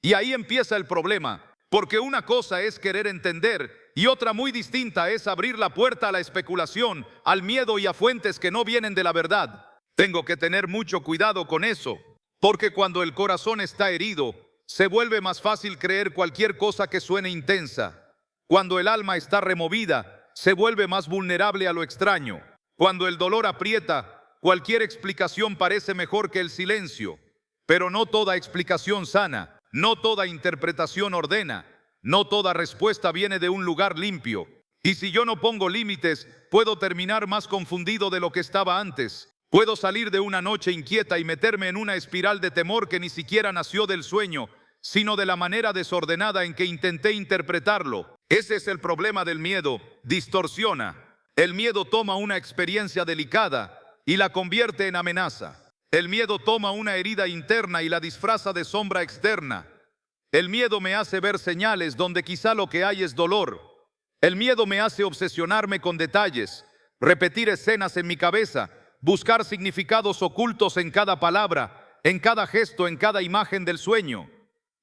Y ahí empieza el problema. Porque una cosa es querer entender y otra muy distinta es abrir la puerta a la especulación, al miedo y a fuentes que no vienen de la verdad. Tengo que tener mucho cuidado con eso, porque cuando el corazón está herido, se vuelve más fácil creer cualquier cosa que suene intensa. Cuando el alma está removida, se vuelve más vulnerable a lo extraño. Cuando el dolor aprieta, cualquier explicación parece mejor que el silencio. Pero no toda explicación sana, no toda interpretación ordena, no toda respuesta viene de un lugar limpio. Y si yo no pongo límites, puedo terminar más confundido de lo que estaba antes. Puedo salir de una noche inquieta y meterme en una espiral de temor que ni siquiera nació del sueño, sino de la manera desordenada en que intenté interpretarlo. Ese es el problema del miedo, distorsiona. El miedo toma una experiencia delicada y la convierte en amenaza. El miedo toma una herida interna y la disfraza de sombra externa. El miedo me hace ver señales donde quizá lo que hay es dolor. El miedo me hace obsesionarme con detalles, repetir escenas en mi cabeza, buscar significados ocultos en cada palabra, en cada gesto, en cada imagen del sueño.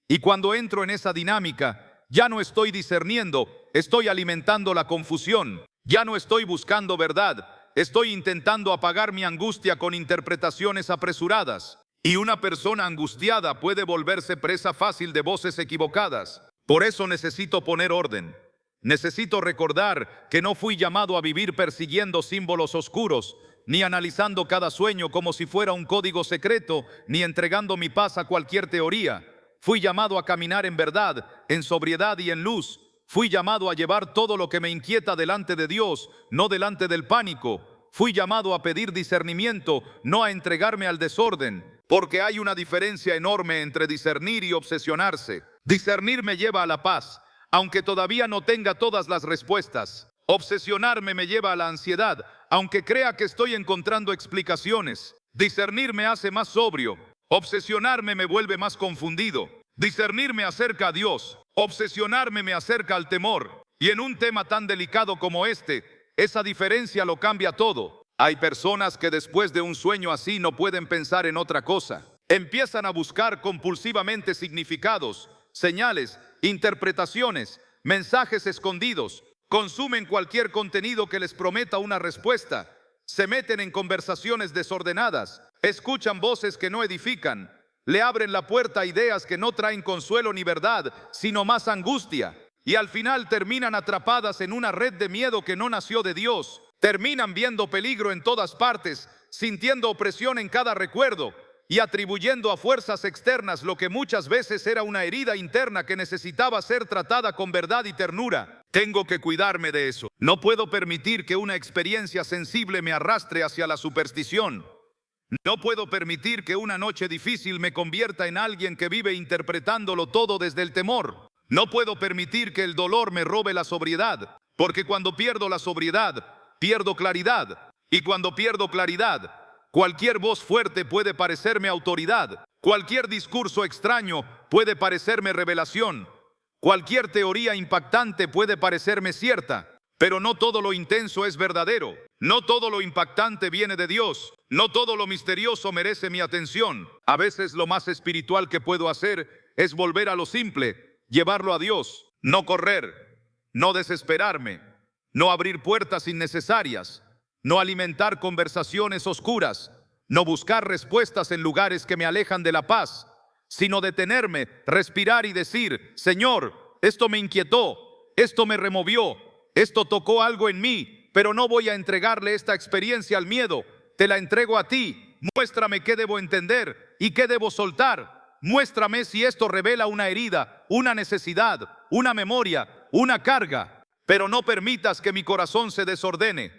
Y cuando entro en esa dinámica, ya no estoy discerniendo, estoy alimentando la confusión. Ya no estoy buscando verdad, estoy intentando apagar mi angustia con interpretaciones apresuradas. Y una persona angustiada puede volverse presa fácil de voces equivocadas. Por eso necesito poner orden. Necesito recordar que no fui llamado a vivir persiguiendo símbolos oscuros, ni analizando cada sueño como si fuera un código secreto, ni entregando mi paz a cualquier teoría. Fui llamado a caminar en verdad, en sobriedad y en luz. Fui llamado a llevar todo lo que me inquieta delante de Dios, no delante del pánico. Fui llamado a pedir discernimiento, no a entregarme al desorden, porque hay una diferencia enorme entre discernir y obsesionarse. Discernir me lleva a la paz, aunque todavía no tenga todas las respuestas. Obsesionarme me lleva a la ansiedad, aunque crea que estoy encontrando explicaciones. Discernir me hace más sobrio. Obsesionarme me vuelve más confundido. Discernir me acerca a Dios. Obsesionarme me acerca al temor. Y en un tema tan delicado como este, esa diferencia lo cambia todo. Hay personas que después de un sueño así no pueden pensar en otra cosa. Empiezan a buscar compulsivamente significados, señales, interpretaciones, mensajes escondidos. Consumen cualquier contenido que les prometa una respuesta. Se meten en conversaciones desordenadas. Escuchan voces que no edifican. Le abren la puerta a ideas que no traen consuelo ni verdad, sino más angustia. Y al final terminan atrapadas en una red de miedo que no nació de Dios. Terminan viendo peligro en todas partes, sintiendo opresión en cada recuerdo y atribuyendo a fuerzas externas lo que muchas veces era una herida interna que necesitaba ser tratada con verdad y ternura. Tengo que cuidarme de eso. No puedo permitir que una experiencia sensible me arrastre hacia la superstición. No puedo permitir que una noche difícil me convierta en alguien que vive interpretándolo todo desde el temor. No puedo permitir que el dolor me robe la sobriedad, porque cuando pierdo la sobriedad, pierdo claridad. Y cuando pierdo claridad, cualquier voz fuerte puede parecerme autoridad. Cualquier discurso extraño puede parecerme revelación. Cualquier teoría impactante puede parecerme cierta. Pero no todo lo intenso es verdadero. No todo lo impactante viene de Dios. No todo lo misterioso merece mi atención. A veces lo más espiritual que puedo hacer es volver a lo simple, llevarlo a Dios, no correr, no desesperarme, no abrir puertas innecesarias, no alimentar conversaciones oscuras, no buscar respuestas en lugares que me alejan de la paz, sino detenerme, respirar y decir: Señor, esto me inquietó, esto me removió, esto tocó algo en mí, pero no voy a entregarle esta experiencia al miedo, te la entrego a ti. Muéstrame qué debo entender y qué debo soltar. Muéstrame si esto revela una herida, una necesidad, una memoria, una carga, pero no permitas que mi corazón se desordene.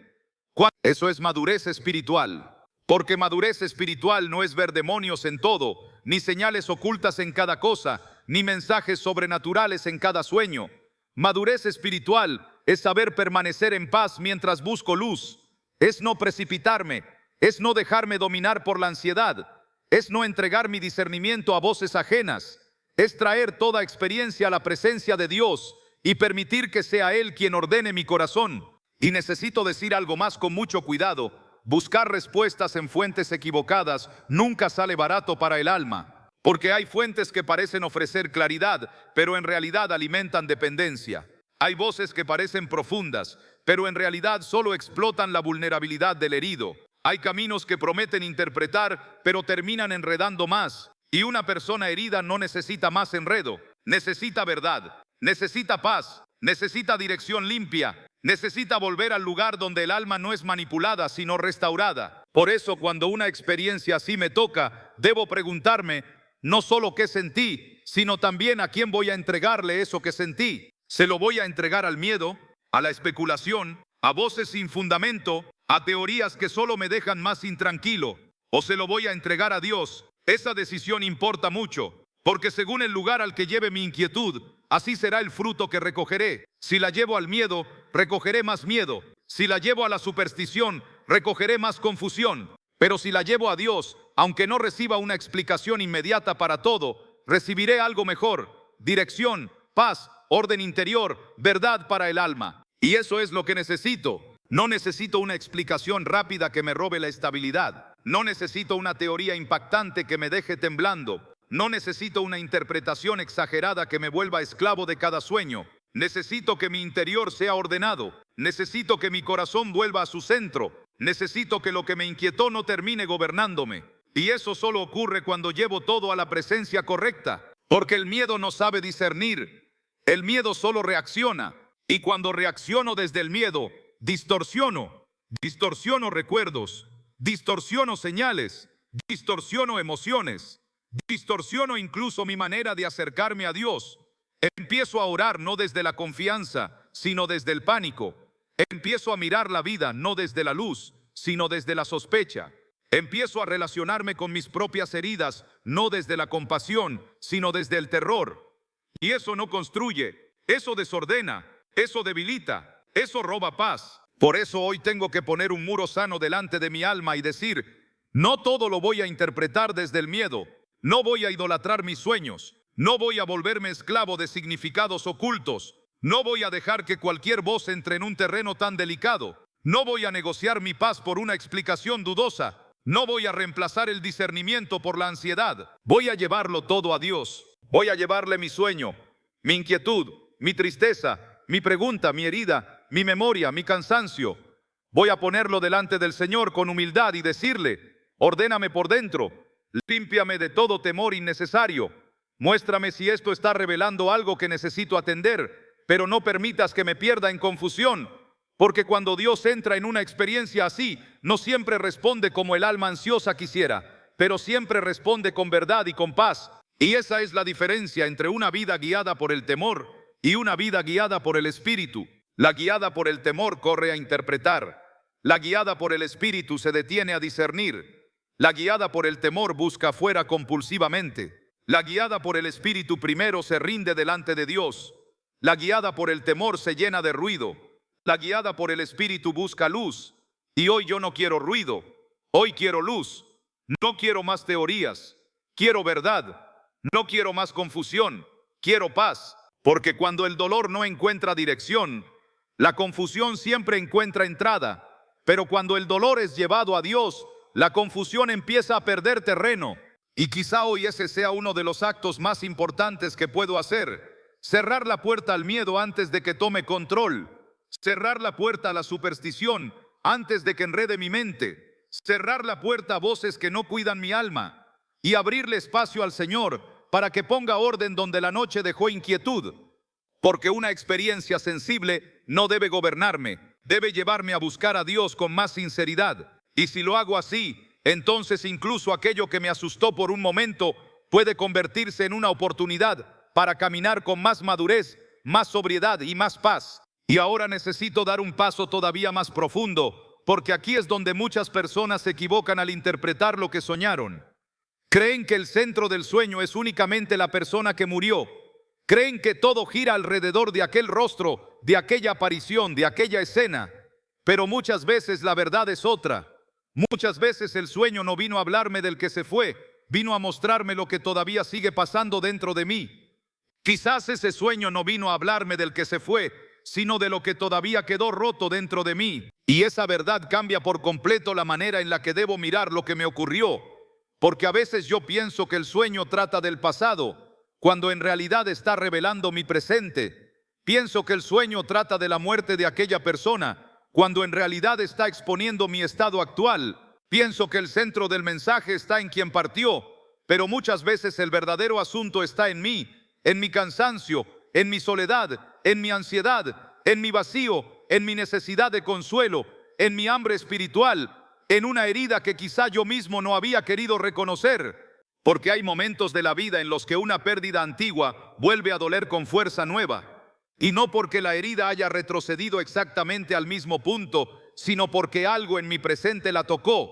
Eso es madurez espiritual, porque madurez espiritual no es ver demonios en todo, ni señales ocultas en cada cosa, ni mensajes sobrenaturales en cada sueño. Madurez espiritual es saber permanecer en paz mientras busco luz, es no precipitarme, es no dejarme dominar por la ansiedad, es no entregar mi discernimiento a voces ajenas, es traer toda experiencia a la presencia de Dios y permitir que sea Él quien ordene mi corazón. Y necesito decir algo más con mucho cuidado: buscar respuestas en fuentes equivocadas nunca sale barato para el alma. Porque hay fuentes que parecen ofrecer claridad, pero en realidad alimentan dependencia. Hay voces que parecen profundas, pero en realidad solo explotan la vulnerabilidad del herido. Hay caminos que prometen interpretar, pero terminan enredando más. Y una persona herida no necesita más enredo, necesita verdad, necesita paz, necesita dirección limpia, necesita volver al lugar donde el alma no es manipulada, sino restaurada. Por eso, cuando una experiencia así me toca, debo preguntarme no solo qué sentí, sino también a quién voy a entregarle eso que sentí. ¿Se lo voy a entregar al miedo, a la especulación, a voces sin fundamento, a teorías que solo me dejan más intranquilo? ¿O se lo voy a entregar a Dios? Esa decisión importa mucho, porque según el lugar al que lleve mi inquietud, así será el fruto que recogeré. Si la llevo al miedo, recogeré más miedo. Si la llevo a la superstición, recogeré más confusión. Pero si la llevo a Dios, aunque no reciba una explicación inmediata para todo, recibiré algo mejor: dirección, paz, orden interior, verdad para el alma. Y eso es lo que necesito. No necesito una explicación rápida que me robe la estabilidad. No necesito una teoría impactante que me deje temblando. No necesito una interpretación exagerada que me vuelva esclavo de cada sueño. Necesito que mi interior sea ordenado. Necesito que mi corazón vuelva a su centro. Necesito que lo que me inquietó no termine gobernándome. Y eso solo ocurre cuando llevo todo a la presencia correcta. Porque el miedo no sabe discernir. El miedo solo reacciona. Y cuando reacciono desde el miedo, distorsiono recuerdos, distorsiono señales, distorsiono emociones, distorsiono incluso mi manera de acercarme a Dios. Empiezo a orar no desde la confianza, sino desde el pánico. Empiezo a mirar la vida no desde la luz, sino desde la sospecha. Empiezo a relacionarme con mis propias heridas no desde la compasión, sino desde el terror. Y eso no construye, eso desordena, eso debilita, eso roba paz. Por eso hoy tengo que poner un muro sano delante de mi alma y decir: no todo lo voy a interpretar desde el miedo. No voy a idolatrar mis sueños. No voy a volverme esclavo de significados ocultos. No voy a dejar que cualquier voz entre en un terreno tan delicado. No voy a negociar mi paz por una explicación dudosa. No voy a reemplazar el discernimiento por la ansiedad. Voy a llevarlo todo a Dios. Voy a llevarle mi sueño, mi inquietud, mi tristeza, mi pregunta, mi herida, mi memoria, mi cansancio. Voy a ponerlo delante del Señor con humildad y decirle: ordéname por dentro, límpiame de todo temor innecesario. Muéstrame si esto está revelando algo que necesito atender, pero no permitas que me pierda en confusión. Porque cuando Dios entra en una experiencia así, no siempre responde como el alma ansiosa quisiera, pero siempre responde con verdad y con paz. Y esa es la diferencia entre una vida guiada por el temor y una vida guiada por el Espíritu. La guiada por el temor corre a interpretar. La guiada por el Espíritu se detiene a discernir. La guiada por el temor busca afuera compulsivamente. La guiada por el Espíritu primero se rinde delante de Dios. La guiada por el temor se llena de ruido. La guiada por el Espíritu busca luz. Y hoy yo no quiero ruido. Hoy quiero luz. No quiero más teorías. Quiero verdad. No quiero más confusión. Quiero paz. Porque cuando el dolor no encuentra dirección, la confusión siempre encuentra entrada. Pero cuando el dolor es llevado a Dios, la confusión empieza a perder terreno. Y quizá hoy ese sea uno de los actos más importantes que puedo hacer. Cerrar la puerta al miedo antes de que tome control. Cerrar la puerta a la superstición antes de que enrede mi mente. Cerrar la puerta a voces que no cuidan mi alma. Y abrirle espacio al Señor para que ponga orden donde la noche dejó inquietud. Porque una experiencia sensible no debe gobernarme. Debe llevarme a buscar a Dios con más sinceridad. Y si lo hago así, entonces incluso aquello que me asustó por un momento puede convertirse en una oportunidad para caminar con más madurez, más sobriedad y más paz. Y ahora necesito dar un paso todavía más profundo, porque aquí es donde muchas personas se equivocan al interpretar lo que soñaron. Creen que el centro del sueño es únicamente la persona que murió. Creen que todo gira alrededor de aquel rostro, de aquella aparición, de aquella escena. Pero muchas veces la verdad es otra. Muchas veces el sueño no vino a hablarme del que se fue, vino a mostrarme lo que todavía sigue pasando dentro de mí. Quizás ese sueño no vino a hablarme del que se fue, sino de lo que todavía quedó roto dentro de mí. Y esa verdad cambia por completo la manera en la que debo mirar lo que me ocurrió. porque a veces yo pienso que el sueño trata del pasado, cuando en realidad está revelando mi presente. Pienso que el sueño trata de la muerte de aquella persona, cuando en realidad está exponiendo mi estado actual. Pienso que el centro del mensaje está en quien partió, pero muchas veces el verdadero asunto está en mí, en mi cansancio, en mi soledad, en mi ansiedad, en mi vacío, en mi necesidad de consuelo, en mi hambre espiritual, en una herida que quizá yo mismo no había querido reconocer. Porque hay momentos de la vida en los que una pérdida antigua vuelve a doler con fuerza nueva. Y no porque la herida haya retrocedido exactamente al mismo punto, sino porque algo en mi presente la tocó,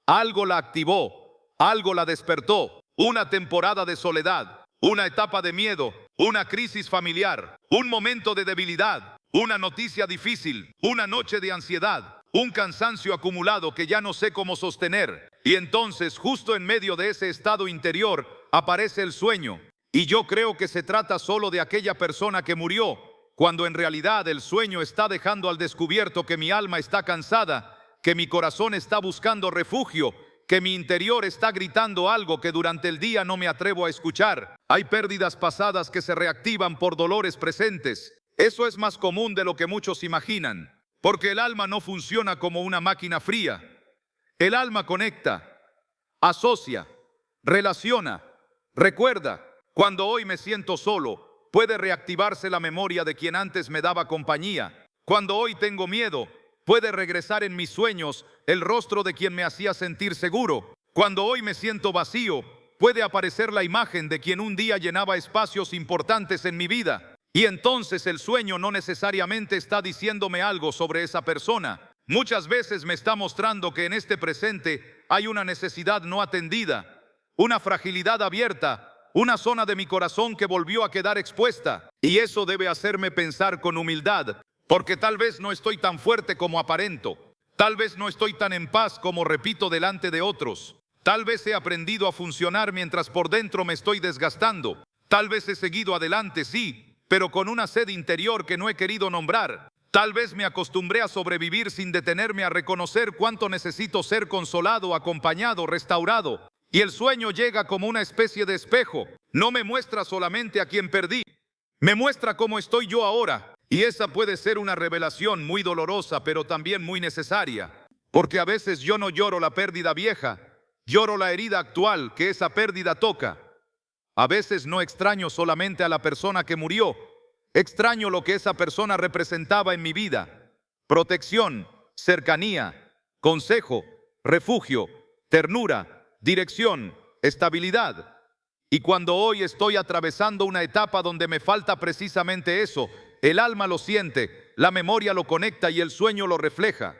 algo la activó, algo la despertó. Una temporada de soledad, una etapa de miedo, una crisis familiar, un momento de debilidad, una noticia difícil, una noche de ansiedad, un cansancio acumulado que ya no sé cómo sostener. Y entonces, justo en medio de ese estado interior, aparece el sueño. Y yo creo que se trata solo de aquella persona que murió, cuando en realidad el sueño está dejando al descubierto que mi alma está cansada, que mi corazón está buscando refugio, que mi interior está gritando algo que durante el día no me atrevo a escuchar. Hay pérdidas pasadas que se reactivan por dolores presentes. Eso es más común de lo que muchos imaginan, porque el alma no funciona como una máquina fría. El alma conecta, asocia, relaciona, recuerda. Cuando hoy me siento solo, puede reactivarse la memoria de quien antes me daba compañía. Cuando hoy tengo miedo, puede regresar en mis sueños el rostro de quien me hacía sentir seguro. Cuando hoy me siento vacío, puede aparecer la imagen de quien un día llenaba espacios importantes en mi vida. Y entonces el sueño no necesariamente está diciéndome algo sobre esa persona. Muchas veces me está mostrando que en este presente hay una necesidad no atendida, una fragilidad abierta, una zona de mi corazón que volvió a quedar expuesta. Y eso debe hacerme pensar con humildad, porque tal vez no estoy tan fuerte como aparento. Tal vez no estoy tan en paz como repito delante de otros. Tal vez he aprendido a funcionar mientras por dentro me estoy desgastando. Tal vez he seguido adelante, sí, pero con una sed interior que no he querido nombrar. Tal vez me acostumbré a sobrevivir sin detenerme a reconocer cuánto necesito ser consolado, acompañado, restaurado. Y el sueño llega como una especie de espejo. No me muestra solamente a quien perdí, me muestra cómo estoy yo ahora. Y esa puede ser una revelación muy dolorosa, pero también muy necesaria. Porque a veces yo no lloro la pérdida vieja, lloro la herida actual que esa pérdida toca. A veces no extraño solamente a la persona que murió, extraño lo que esa persona representaba en mi vida. Protección, cercanía, consejo, refugio, ternura, dirección, estabilidad. Y cuando hoy estoy atravesando una etapa donde me falta precisamente eso, el alma lo siente, la memoria lo conecta y el sueño lo refleja.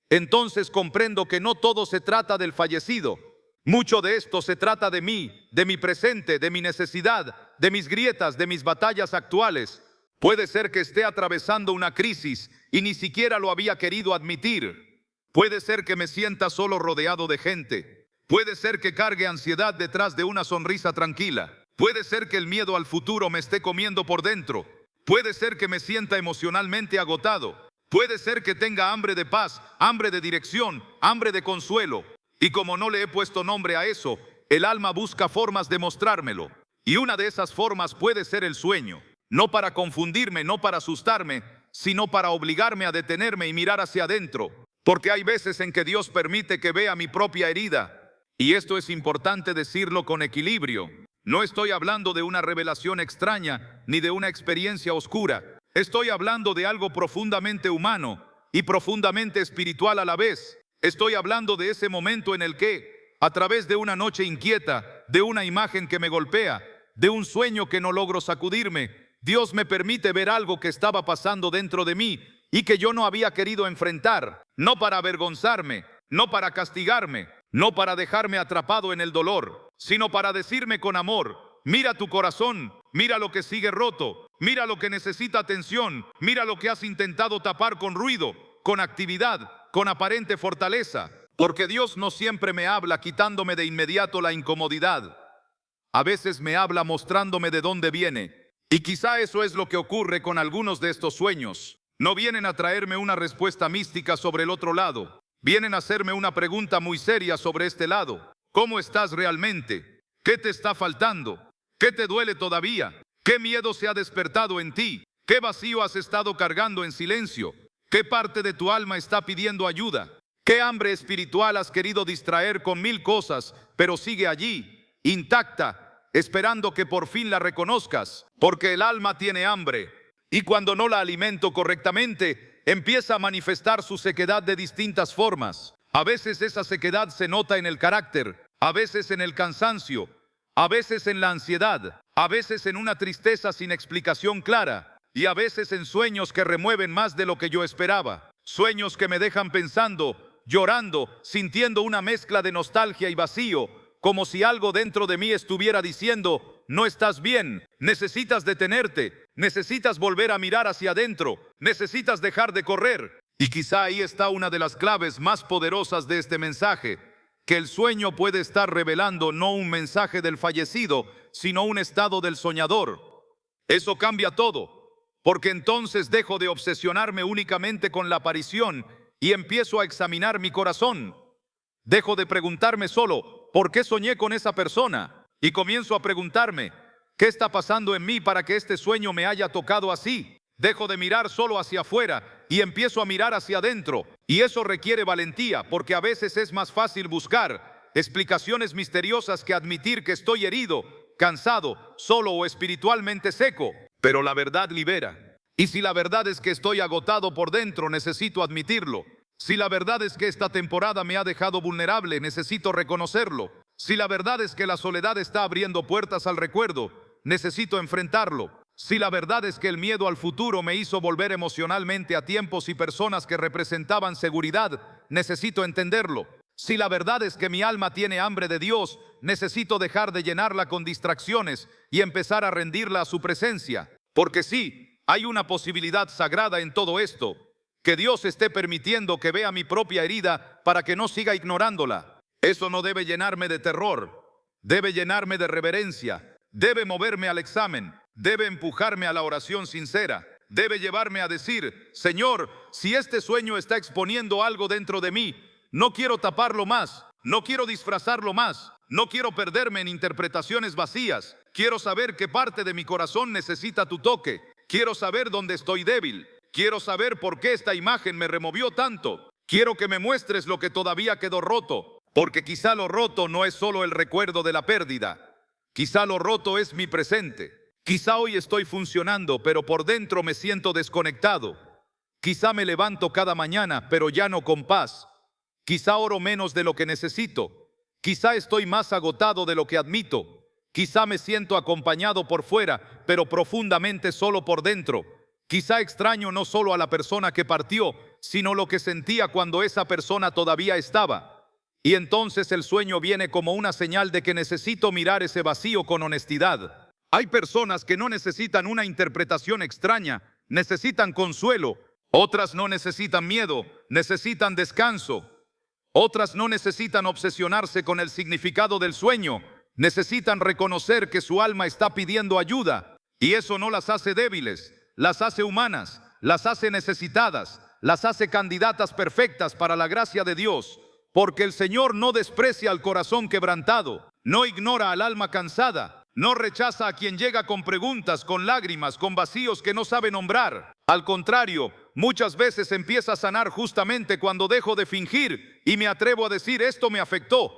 Entonces comprendo que no todo se trata del fallecido. Mucho de esto se trata de mí, de mi presente, de mi necesidad, de mis grietas, de mis batallas actuales. Puede ser que esté atravesando una crisis y ni siquiera lo había querido admitir. Puede ser que me sienta solo rodeado de gente. Puede ser que cargue ansiedad detrás de una sonrisa tranquila. Puede ser que el miedo al futuro me esté comiendo por dentro. Puede ser que me sienta emocionalmente agotado. Puede ser que tenga hambre de paz, hambre de dirección, hambre de consuelo. Y como no le he puesto nombre a eso, el alma busca formas de mostrármelo. Y una de esas formas puede ser el sueño. No para confundirme, no para asustarme, sino para obligarme a detenerme y mirar hacia adentro. Porque hay veces en que Dios permite que vea mi propia herida. Y esto es importante decirlo con equilibrio. No estoy hablando de una revelación extraña ni de una experiencia oscura. Estoy hablando de algo profundamente humano y profundamente espiritual a la vez. Estoy hablando de ese momento en el que, a través de una noche inquieta, de una imagen que me golpea, de un sueño que no logro sacudirme, Dios me permite ver algo que estaba pasando dentro de mí y que yo no había querido enfrentar, no para avergonzarme, no para castigarme, no para dejarme atrapado en el dolor, sino para decirme con amor: mira tu corazón, mira lo que sigue roto, mira lo que necesita atención, mira lo que has intentado tapar con ruido, con actividad, con aparente fortaleza. Porque Dios no siempre me habla quitándome de inmediato la incomodidad. A veces me habla mostrándome de dónde viene. Y quizá eso es lo que ocurre con algunos de estos sueños. No vienen a traerme una respuesta mística sobre el otro lado. Vienen a hacerme una pregunta muy seria sobre este lado. ¿Cómo estás realmente? ¿Qué te está faltando? ¿Qué te duele todavía? ¿Qué miedo se ha despertado en ti? ¿Qué vacío has estado cargando en silencio? ¿Qué parte de tu alma está pidiendo ayuda? ¿Qué hambre espiritual has querido distraer con mil cosas, pero sigue allí, intacta, esperando que por fin la reconozcas? Porque el alma tiene hambre, y cuando no la alimento correctamente, empieza a manifestar su sequedad de distintas formas. A veces esa sequedad se nota en el carácter, a veces en el cansancio, a veces en la ansiedad, a veces en una tristeza sin explicación clara, y a veces en sueños que remueven más de lo que yo esperaba. Sueños que me dejan pensando, llorando, sintiendo una mezcla de nostalgia y vacío, como si algo dentro de mí estuviera diciendo: no estás bien, necesitas detenerte, necesitas volver a mirar hacia adentro, necesitas dejar de correr. Y quizá ahí está una de las claves más poderosas de este mensaje, que el sueño puede estar revelando no un mensaje del fallecido, sino un estado del soñador. Eso cambia todo, porque entonces dejo de obsesionarme únicamente con la aparición y empiezo a examinar mi corazón. Dejo de preguntarme solo, ¿por qué soñé con esa persona? Y comienzo a preguntarme, ¿qué está pasando en mí para que este sueño me haya tocado así? Dejo de mirar solo hacia afuera y empiezo a mirar hacia adentro. Y eso requiere valentía, porque a veces es más fácil buscar explicaciones misteriosas que admitir que estoy herido, cansado, solo o espiritualmente seco. Pero la verdad libera. Y si la verdad es que estoy agotado por dentro, necesito admitirlo. Si la verdad es que esta temporada me ha dejado vulnerable, necesito reconocerlo. Si la verdad es que la soledad está abriendo puertas al recuerdo, necesito enfrentarlo. Si la verdad es que el miedo al futuro me hizo volver emocionalmente a tiempos y personas que representaban seguridad, necesito entenderlo. Si la verdad es que mi alma tiene hambre de Dios, necesito dejar de llenarla con distracciones y empezar a rendirla a su presencia. Porque sí, hay una posibilidad sagrada en todo esto, que Dios esté permitiendo que vea mi propia herida para que no siga ignorándola. Eso no debe llenarme de terror, debe llenarme de reverencia, debe moverme al examen, debe empujarme a la oración sincera, debe llevarme a decir: Señor, si este sueño está exponiendo algo dentro de mí, no quiero taparlo más, no quiero disfrazarlo más, no quiero perderme en interpretaciones vacías. Quiero saber qué parte de mi corazón necesita tu toque. Quiero saber dónde estoy débil. Quiero saber por qué esta imagen me removió tanto. Quiero que me muestres lo que todavía quedó roto, porque quizá lo roto no es solo el recuerdo de la pérdida. Quizá lo roto es mi presente. Quizá hoy estoy funcionando, pero por dentro me siento desconectado. Quizá me levanto cada mañana, pero ya no con paz. Quizá oro menos de lo que necesito. Quizá estoy más agotado de lo que admito. Quizá me siento acompañado por fuera, pero profundamente solo por dentro. Quizá extraño no solo a la persona que partió, sino lo que sentía cuando esa persona todavía estaba. Y entonces el sueño viene como una señal de que necesito mirar ese vacío con honestidad. Hay personas que no necesitan una interpretación extraña, necesitan consuelo. Otras no necesitan miedo, necesitan descanso. Otras no necesitan obsesionarse con el significado del sueño, necesitan reconocer que su alma está pidiendo ayuda. Y eso no las hace débiles, las hace humanas, las hace necesitadas, las hace candidatas perfectas para la gracia de Dios. Porque el Señor no desprecia al corazón quebrantado, no ignora al alma cansada, no rechaza a quien llega con preguntas, con lágrimas, con vacíos que no sabe nombrar. Al contrario, muchas veces empieza a sanar justamente cuando dejo de fingir y me atrevo a decir: esto me afectó,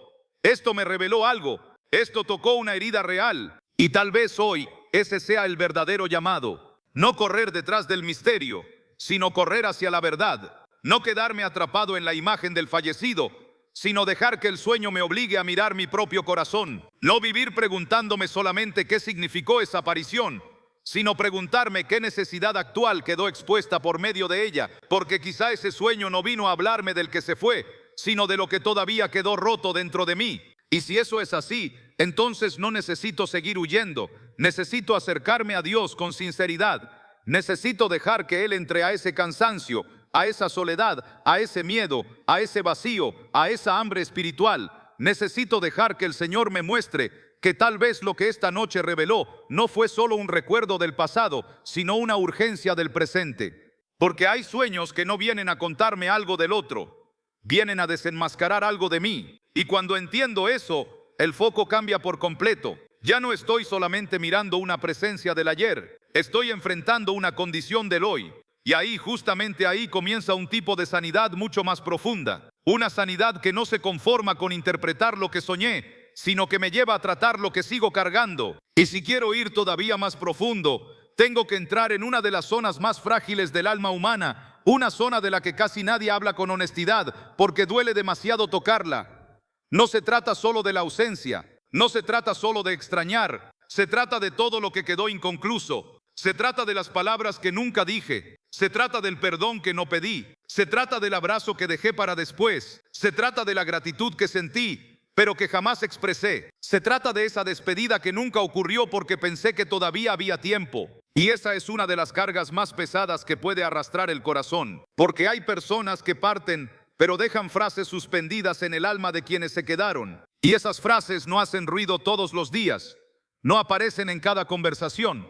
esto me reveló algo, esto tocó una herida real. Y tal vez hoy ese sea el verdadero llamado. No correr detrás del misterio, sino correr hacia la verdad. No quedarme atrapado en la imagen del fallecido, sino dejar que el sueño me obligue a mirar mi propio corazón. No vivir preguntándome solamente qué significó esa aparición, sino preguntarme qué necesidad actual quedó expuesta por medio de ella, porque quizá ese sueño no vino a hablarme del que se fue, sino de lo que todavía quedó roto dentro de mí. Y si eso es así, entonces no necesito seguir huyendo, necesito acercarme a Dios con sinceridad, necesito dejar que Él entre a ese cansancio, a esa soledad, a ese miedo, a ese vacío, a esa hambre espiritual. Necesito dejar que el Señor me muestre que tal vez lo que esta noche reveló no fue solo un recuerdo del pasado, sino una urgencia del presente. Porque hay sueños que no vienen a contarme algo del otro, vienen a desenmascarar algo de mí. Y cuando entiendo eso, el foco cambia por completo. Ya no estoy solamente mirando una presencia del ayer, estoy enfrentando una condición del hoy. Y ahí, justamente ahí, comienza un tipo de sanidad mucho más profunda. Una sanidad que no se conforma con interpretar lo que soñé, sino que me lleva a tratar lo que sigo cargando. Y si quiero ir todavía más profundo, tengo que entrar en una de las zonas más frágiles del alma humana, una zona de la que casi nadie habla con honestidad, porque duele demasiado tocarla. No se trata solo de la ausencia, no se trata solo de extrañar, se trata de todo lo que quedó inconcluso. Se trata de las palabras que nunca dije, se trata del perdón que no pedí, se trata del abrazo que dejé para después, se trata de la gratitud que sentí, pero que jamás expresé. Se trata de esa despedida que nunca ocurrió porque pensé que todavía había tiempo. Y esa es una de las cargas más pesadas que puede arrastrar el corazón, porque hay personas que parten, pero dejan frases suspendidas en el alma de quienes se quedaron. Y esas frases no hacen ruido todos los días, no aparecen en cada conversación,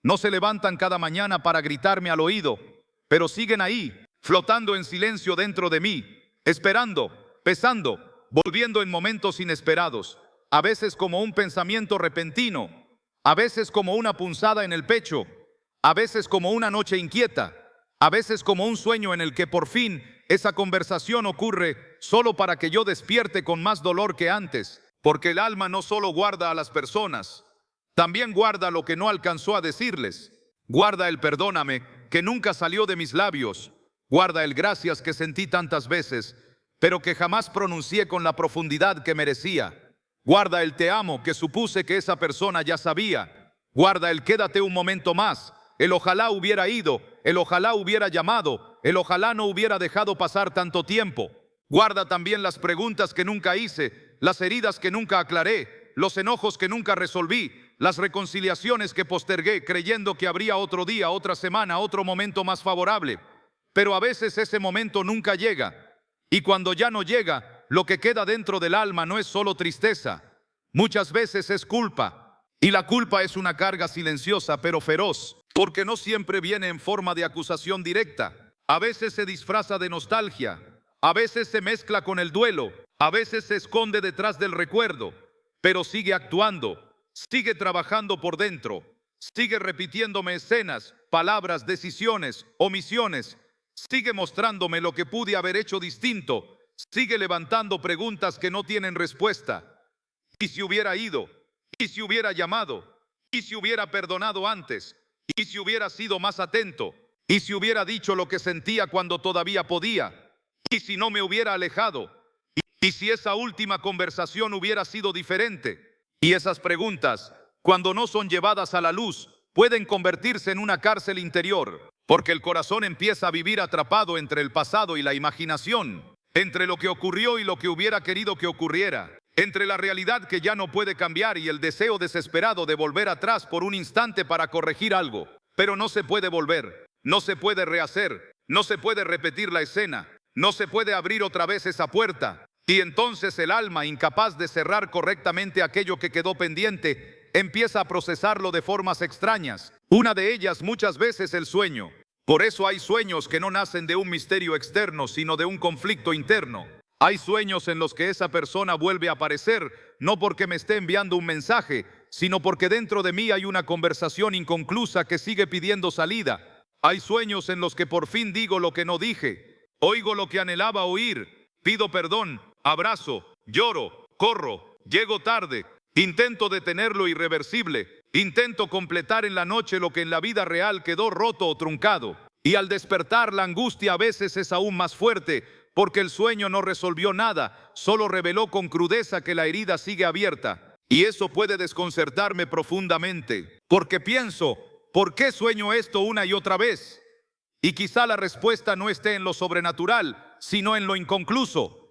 no se levantan cada mañana para gritarme al oído, pero siguen ahí, flotando en silencio dentro de mí, esperando, pesando, volviendo en momentos inesperados, a veces como un pensamiento repentino, a veces como una punzada en el pecho, a veces como una noche inquieta, a veces como un sueño en el que por fin esa conversación ocurre solo para que yo despierte con más dolor que antes, porque el alma no solo guarda a las personas, también guarda lo que no alcanzó a decirles. Guarda el perdóname que nunca salió de mis labios. Guarda el gracias que sentí tantas veces, pero que jamás pronuncié con la profundidad que merecía. Guarda el te amo que supuse que esa persona ya sabía. Guarda el quédate un momento más, el ojalá hubiera ido, el ojalá hubiera llamado, el ojalá no hubiera dejado pasar tanto tiempo. Guarda también las preguntas que nunca hice, las heridas que nunca aclaré, los enojos que nunca resolví, las reconciliaciones que postergué creyendo que habría otro día, otra semana, otro momento más favorable. Pero a veces ese momento nunca llega. Y cuando ya no llega, lo que queda dentro del alma no es solo tristeza. Muchas veces es culpa. Y la culpa es una carga silenciosa pero feroz, porque no siempre viene en forma de acusación directa. A veces se disfraza de nostalgia, a veces se mezcla con el duelo, a veces se esconde detrás del recuerdo, pero sigue actuando. Sigue trabajando por dentro, sigue repitiéndome escenas, palabras, decisiones, omisiones, sigue mostrándome lo que pude haber hecho distinto, sigue levantando preguntas que no tienen respuesta. ¿Y si hubiera ido? ¿Y si hubiera llamado? ¿Y si hubiera perdonado antes? ¿Y si hubiera sido más atento? ¿Y si hubiera dicho lo que sentía cuando todavía podía? ¿Y si no me hubiera alejado? ¿Y si esa última conversación hubiera sido diferente? Y esas preguntas, cuando no son llevadas a la luz, pueden convertirse en una cárcel interior, porque el corazón empieza a vivir atrapado entre el pasado y la imaginación, entre lo que ocurrió y lo que hubiera querido que ocurriera, entre la realidad que ya no puede cambiar y el deseo desesperado de volver atrás por un instante para corregir algo. Pero no se puede volver, no se puede rehacer, no se puede repetir la escena, no se puede abrir otra vez esa puerta. Y entonces el alma, incapaz de cerrar correctamente aquello que quedó pendiente, empieza a procesarlo de formas extrañas. Una de ellas muchas veces el sueño. Por eso hay sueños que no nacen de un misterio externo, sino de un conflicto interno. Hay sueños en los que esa persona vuelve a aparecer, no porque me esté enviando un mensaje, sino porque dentro de mí hay una conversación inconclusa que sigue pidiendo salida. Hay sueños en los que por fin digo lo que no dije, oigo lo que anhelaba oír, pido perdón, abrazo, lloro, corro, llego tarde, intento detener lo irreversible, intento completar en la noche lo que en la vida real quedó roto o truncado. Y al despertar la angustia a veces es aún más fuerte, porque el sueño no resolvió nada, solo reveló con crudeza que la herida sigue abierta. Y eso puede desconcertarme profundamente, porque pienso, ¿por qué sueño esto una y otra vez? Y quizá la respuesta no esté en lo sobrenatural, sino en lo inconcluso.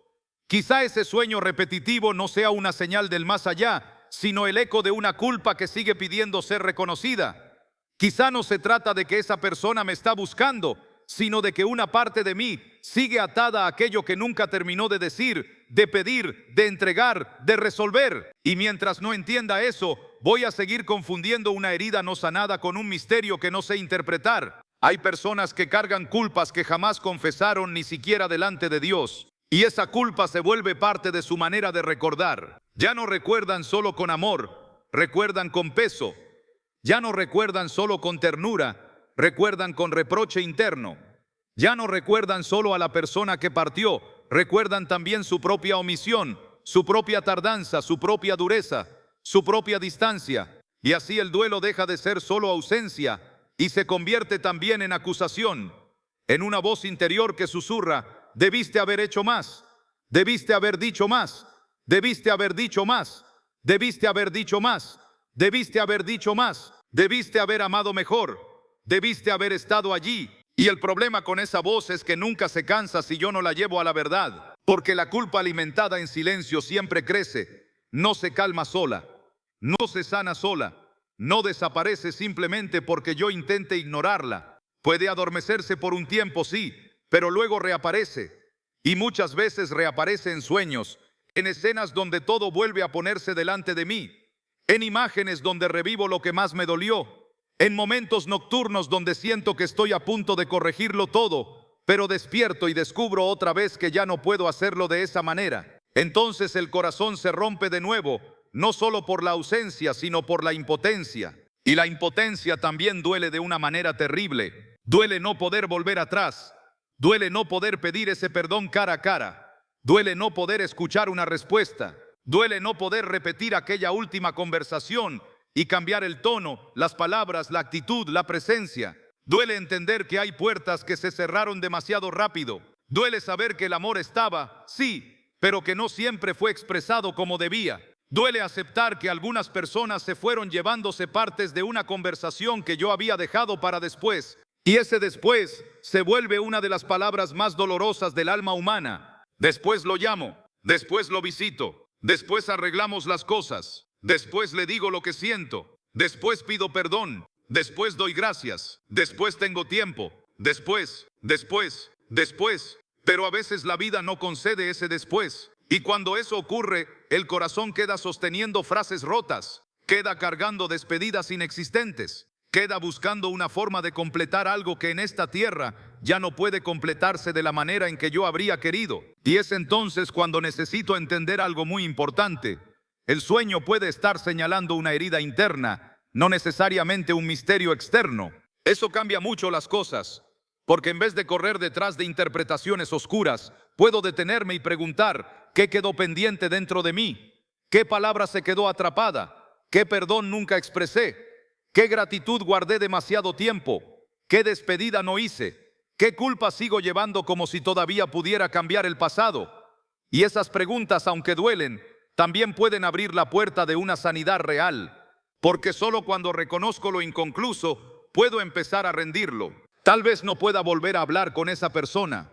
Quizá ese sueño repetitivo no sea una señal del más allá, sino el eco de una culpa que sigue pidiendo ser reconocida. Quizá no se trata de que esa persona me está buscando, sino de que una parte de mí sigue atada a aquello que nunca terminó de decir, de pedir, de entregar, de resolver. Y mientras no entienda eso, voy a seguir confundiendo una herida no sanada con un misterio que no sé interpretar. Hay personas que cargan culpas que jamás confesaron ni siquiera delante de Dios. Y esa culpa se vuelve parte de su manera de recordar. Ya no recuerdan solo con amor, recuerdan con peso. Ya no recuerdan solo con ternura, recuerdan con reproche interno. Ya no recuerdan solo a la persona que partió, recuerdan también su propia omisión, su propia tardanza, su propia dureza, su propia distancia. Y así el duelo deja de ser solo ausencia y se convierte también en acusación, en una voz interior que susurra: debiste haber hecho más, debiste haber dicho más, debiste haber dicho más, debiste haber dicho más, debiste haber dicho más, debiste haber amado mejor, debiste haber estado allí. Y el problema con esa voz es que nunca se cansa si yo no la llevo a la verdad, porque la culpa alimentada en silencio siempre crece, no se calma sola, no se sana sola, no desaparece simplemente porque yo intente ignorarla. Puede adormecerse por un tiempo, sí, pero luego reaparece. Y muchas veces reaparece en sueños, en escenas donde todo vuelve a ponerse delante de mí, en imágenes donde revivo lo que más me dolió, en momentos nocturnos donde siento que estoy a punto de corregirlo todo, pero despierto y descubro otra vez que ya no puedo hacerlo de esa manera. Entonces el corazón se rompe de nuevo, no solo por la ausencia, sino por la impotencia. Y la impotencia también duele de una manera terrible. Duele no poder volver atrás. Duele no poder pedir ese perdón cara a cara. Duele no poder escuchar una respuesta. Duele no poder repetir aquella última conversación y cambiar el tono, las palabras, la actitud, la presencia. Duele entender que hay puertas que se cerraron demasiado rápido. Duele saber que el amor estaba, sí, pero que no siempre fue expresado como debía. Duele aceptar que algunas personas se fueron llevándose partes de una conversación que yo había dejado para después. Y ese después se vuelve una de las palabras más dolorosas del alma humana. Después lo llamo, después lo visito, después arreglamos las cosas. Después le digo lo que siento, después pido perdón, después doy gracias, después tengo tiempo, después, pero a veces la vida no concede ese después. Y cuando eso ocurre, el corazón queda sosteniendo frases rotas, queda cargando despedidas inexistentes, queda buscando una forma de completar algo que en esta tierra ya no puede completarse de la manera en que yo habría querido. Y es entonces cuando necesito entender algo muy importante. El sueño puede estar señalando una herida interna, no necesariamente un misterio externo. Eso cambia mucho las cosas, porque en vez de correr detrás de interpretaciones oscuras, puedo detenerme y preguntar: ¿qué quedó pendiente dentro de mí? ¿Qué palabra se quedó atrapada? ¿Qué perdón nunca expresé? ¿Qué gratitud guardé demasiado tiempo? ¿Qué despedida no hice? ¿Qué culpa sigo llevando como si todavía pudiera cambiar el pasado? Y esas preguntas, aunque duelen, también pueden abrir la puerta de una sanidad real, porque solo cuando reconozco lo inconcluso puedo empezar a rendirlo. Tal vez no pueda volver a hablar con esa persona,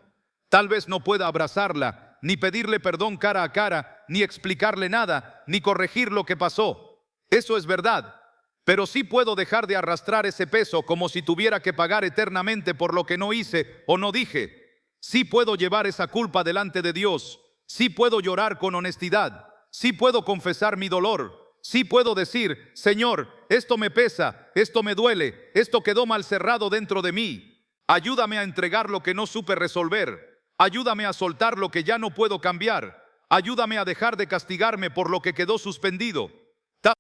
tal vez no pueda abrazarla, ni pedirle perdón cara a cara, ni explicarle nada, ni corregir lo que pasó. Eso es verdad, pero sí puedo dejar de arrastrar ese peso como si tuviera que pagar eternamente por lo que no hice o no dije. Sí puedo llevar esa culpa delante de Dios, sí puedo llorar con honestidad. Sí puedo confesar mi dolor, sí puedo decir: Señor, esto me pesa, esto me duele, esto quedó mal cerrado dentro de mí. Ayúdame a entregar lo que no supe resolver, ayúdame a soltar lo que ya no puedo cambiar, ayúdame a dejar de castigarme por lo que quedó suspendido.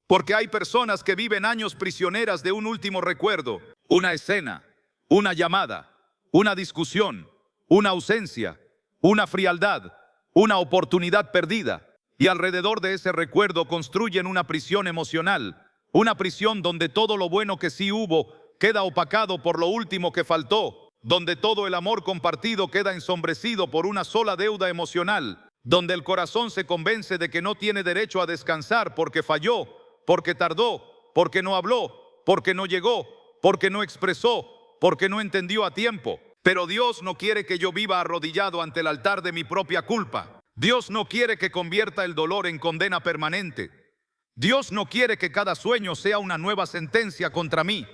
Porque hay personas que viven años prisioneras de un último recuerdo, una escena, una llamada, una discusión, una ausencia, una frialdad, una oportunidad perdida. Y alrededor de ese recuerdo construyen una prisión emocional, una prisión donde todo lo bueno que sí hubo queda opacado por lo último que faltó, donde todo el amor compartido queda ensombrecido por una sola deuda emocional, donde el corazón se convence de que no tiene derecho a descansar porque falló, porque tardó, porque no habló, porque no llegó, porque no expresó, porque no entendió a tiempo. Pero Dios no quiere que yo viva arrodillado ante el altar de mi propia culpa. Dios no quiere que convierta el dolor en condena permanente. Dios no quiere que cada sueño sea una nueva sentencia contra mí.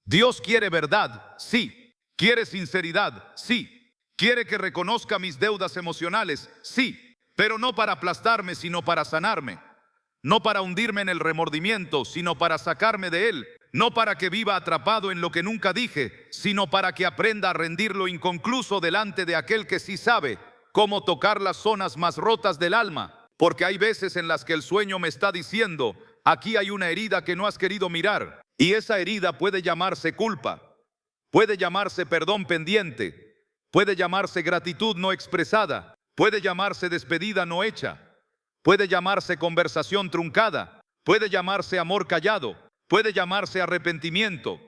Dios quiere verdad, sí. Quiere sinceridad, sí. Quiere que reconozca mis deudas emocionales, sí. Pero no para aplastarme, sino para sanarme. No para hundirme en el remordimiento, sino para sacarme de él. No para que viva atrapado en lo que nunca dije, sino para que aprenda a rendir lo inconcluso delante de aquel que sí sabe. cómo tocar las zonas más rotas del alma, porque hay veces en las que el sueño me está diciendo, aquí hay una herida que no has querido mirar, y esa herida puede llamarse culpa, puede llamarse perdón pendiente, puede llamarse gratitud no expresada, puede llamarse despedida no hecha, puede llamarse conversación truncada, puede llamarse amor callado, puede llamarse arrepentimiento,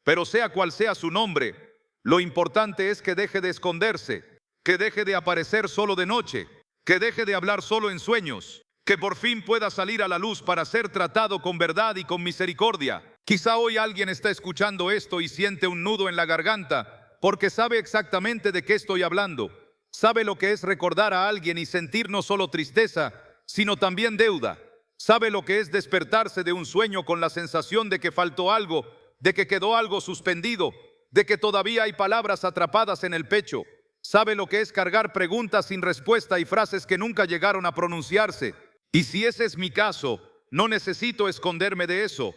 pero sea cual sea su nombre, lo importante es que deje de esconderse, que deje de aparecer solo de noche, que deje de hablar solo en sueños, que por fin pueda salir a la luz para ser tratado con verdad y con misericordia. Quizá hoy alguien está escuchando esto y siente un nudo en la garganta, porque sabe exactamente de qué estoy hablando. Sabe lo que es recordar a alguien y sentir no solo tristeza, sino también deuda. Sabe lo que es despertarse de un sueño con la sensación de que faltó algo, de que quedó algo suspendido, de que todavía hay palabras atrapadas en el pecho. Sabe lo que es cargar preguntas sin respuesta y frases que nunca llegaron a pronunciarse. Y si ese es mi caso, no necesito esconderme de eso.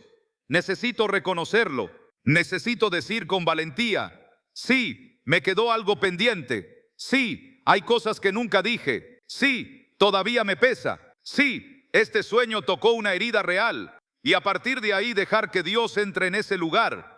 Necesito reconocerlo. Necesito decir con valentía, sí, me quedó algo pendiente. Sí, hay cosas que nunca dije. Sí, todavía me pesa. Sí, este sueño tocó una herida real. Y a partir de ahí dejar que Dios entre en ese lugar.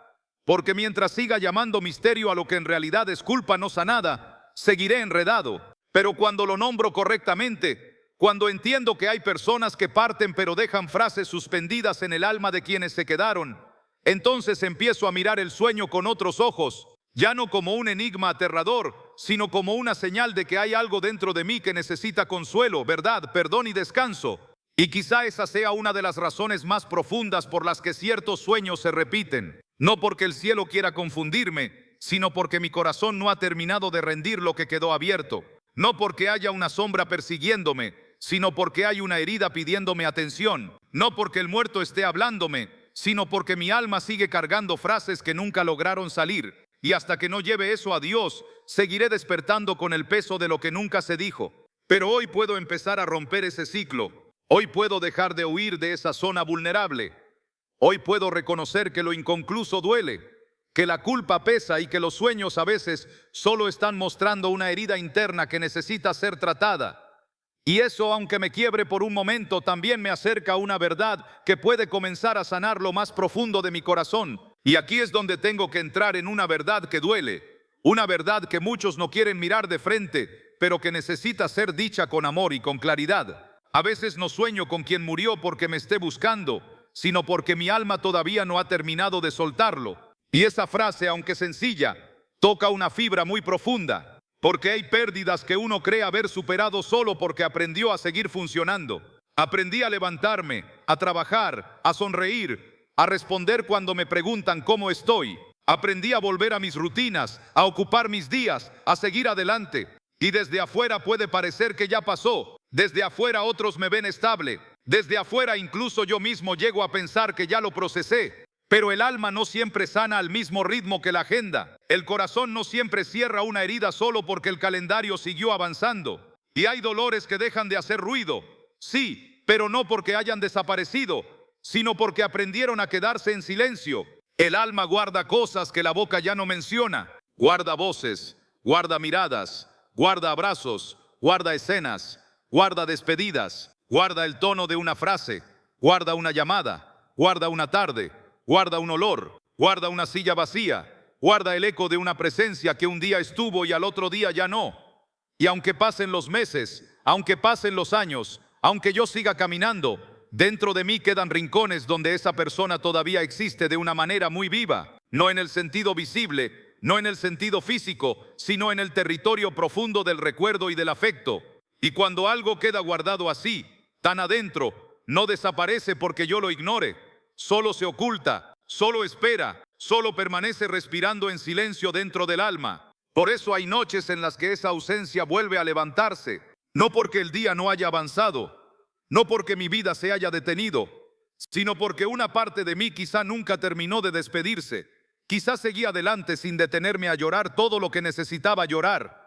Porque mientras siga llamando misterio a lo que en realidad es culpa no sanada, seguiré enredado. Pero cuando lo nombro correctamente, cuando entiendo que hay personas que parten pero dejan frases suspendidas en el alma de quienes se quedaron, entonces empiezo a mirar el sueño con otros ojos, ya no como un enigma aterrador, sino como una señal de que hay algo dentro de mí que necesita consuelo, verdad, perdón y descanso. Y quizá esa sea una de las razones más profundas por las que ciertos sueños se repiten. No porque el cielo quiera confundirme, sino porque mi corazón no ha terminado de rendir lo que quedó abierto. No porque haya una sombra persiguiéndome, sino porque hay una herida pidiéndome atención. No porque el muerto esté hablándome, sino porque mi alma sigue cargando frases que nunca lograron salir. Y hasta que no lleve eso a Dios, seguiré despertando con el peso de lo que nunca se dijo. Pero hoy puedo empezar a romper ese ciclo. Hoy puedo dejar de huir de esa zona vulnerable. Hoy puedo reconocer que lo inconcluso duele, que la culpa pesa y que los sueños a veces solo están mostrando una herida interna que necesita ser tratada. Y eso, aunque me quiebre por un momento, también me acerca a una verdad que puede comenzar a sanar lo más profundo de mi corazón. Y aquí es donde tengo que entrar en una verdad que duele, una verdad que muchos no quieren mirar de frente, pero que necesita ser dicha con amor y con claridad. A veces no sueño con quien murió porque me esté buscando, sino porque mi alma todavía no ha terminado de soltarlo. Y esa frase, aunque sencilla, toca una fibra muy profunda, porque hay pérdidas que uno cree haber superado solo porque aprendió a seguir funcionando. Aprendí a levantarme, a trabajar, a sonreír, a responder cuando me preguntan cómo estoy. Aprendí a volver a mis rutinas, a ocupar mis días, a seguir adelante. Y desde afuera puede parecer que ya pasó. Desde afuera otros me ven estable. Desde afuera incluso yo mismo llego a pensar que ya lo procesé. Pero el alma no siempre sana al mismo ritmo que la agenda. El corazón no siempre cierra una herida solo porque el calendario siguió avanzando. Y hay dolores que dejan de hacer ruido. Sí, pero no porque hayan desaparecido, sino porque aprendieron a quedarse en silencio. El alma guarda cosas que la boca ya no menciona. Guarda voces, guarda miradas, guarda abrazos, guarda escenas, guarda despedidas, guarda el tono de una frase, guarda una llamada, guarda una tarde, guarda un olor, guarda una silla vacía, guarda el eco de una presencia que un día estuvo y al otro día ya no. Y aunque pasen los meses, aunque pasen los años, aunque yo siga caminando, dentro de mí quedan rincones donde esa persona todavía existe de una manera muy viva, no en el sentido visible, no en el sentido físico, sino en el territorio profundo del recuerdo y del afecto. Y cuando algo queda guardado así, tan adentro, no desaparece porque yo lo ignore, solo se oculta, solo espera, solo permanece respirando en silencio dentro del alma. Por eso hay noches en las que esa ausencia vuelve a levantarse, no porque el día no haya avanzado, no porque mi vida se haya detenido, sino porque una parte de mí quizá nunca terminó de despedirse. Quizá seguí adelante sin detenerme a llorar todo lo que necesitaba llorar.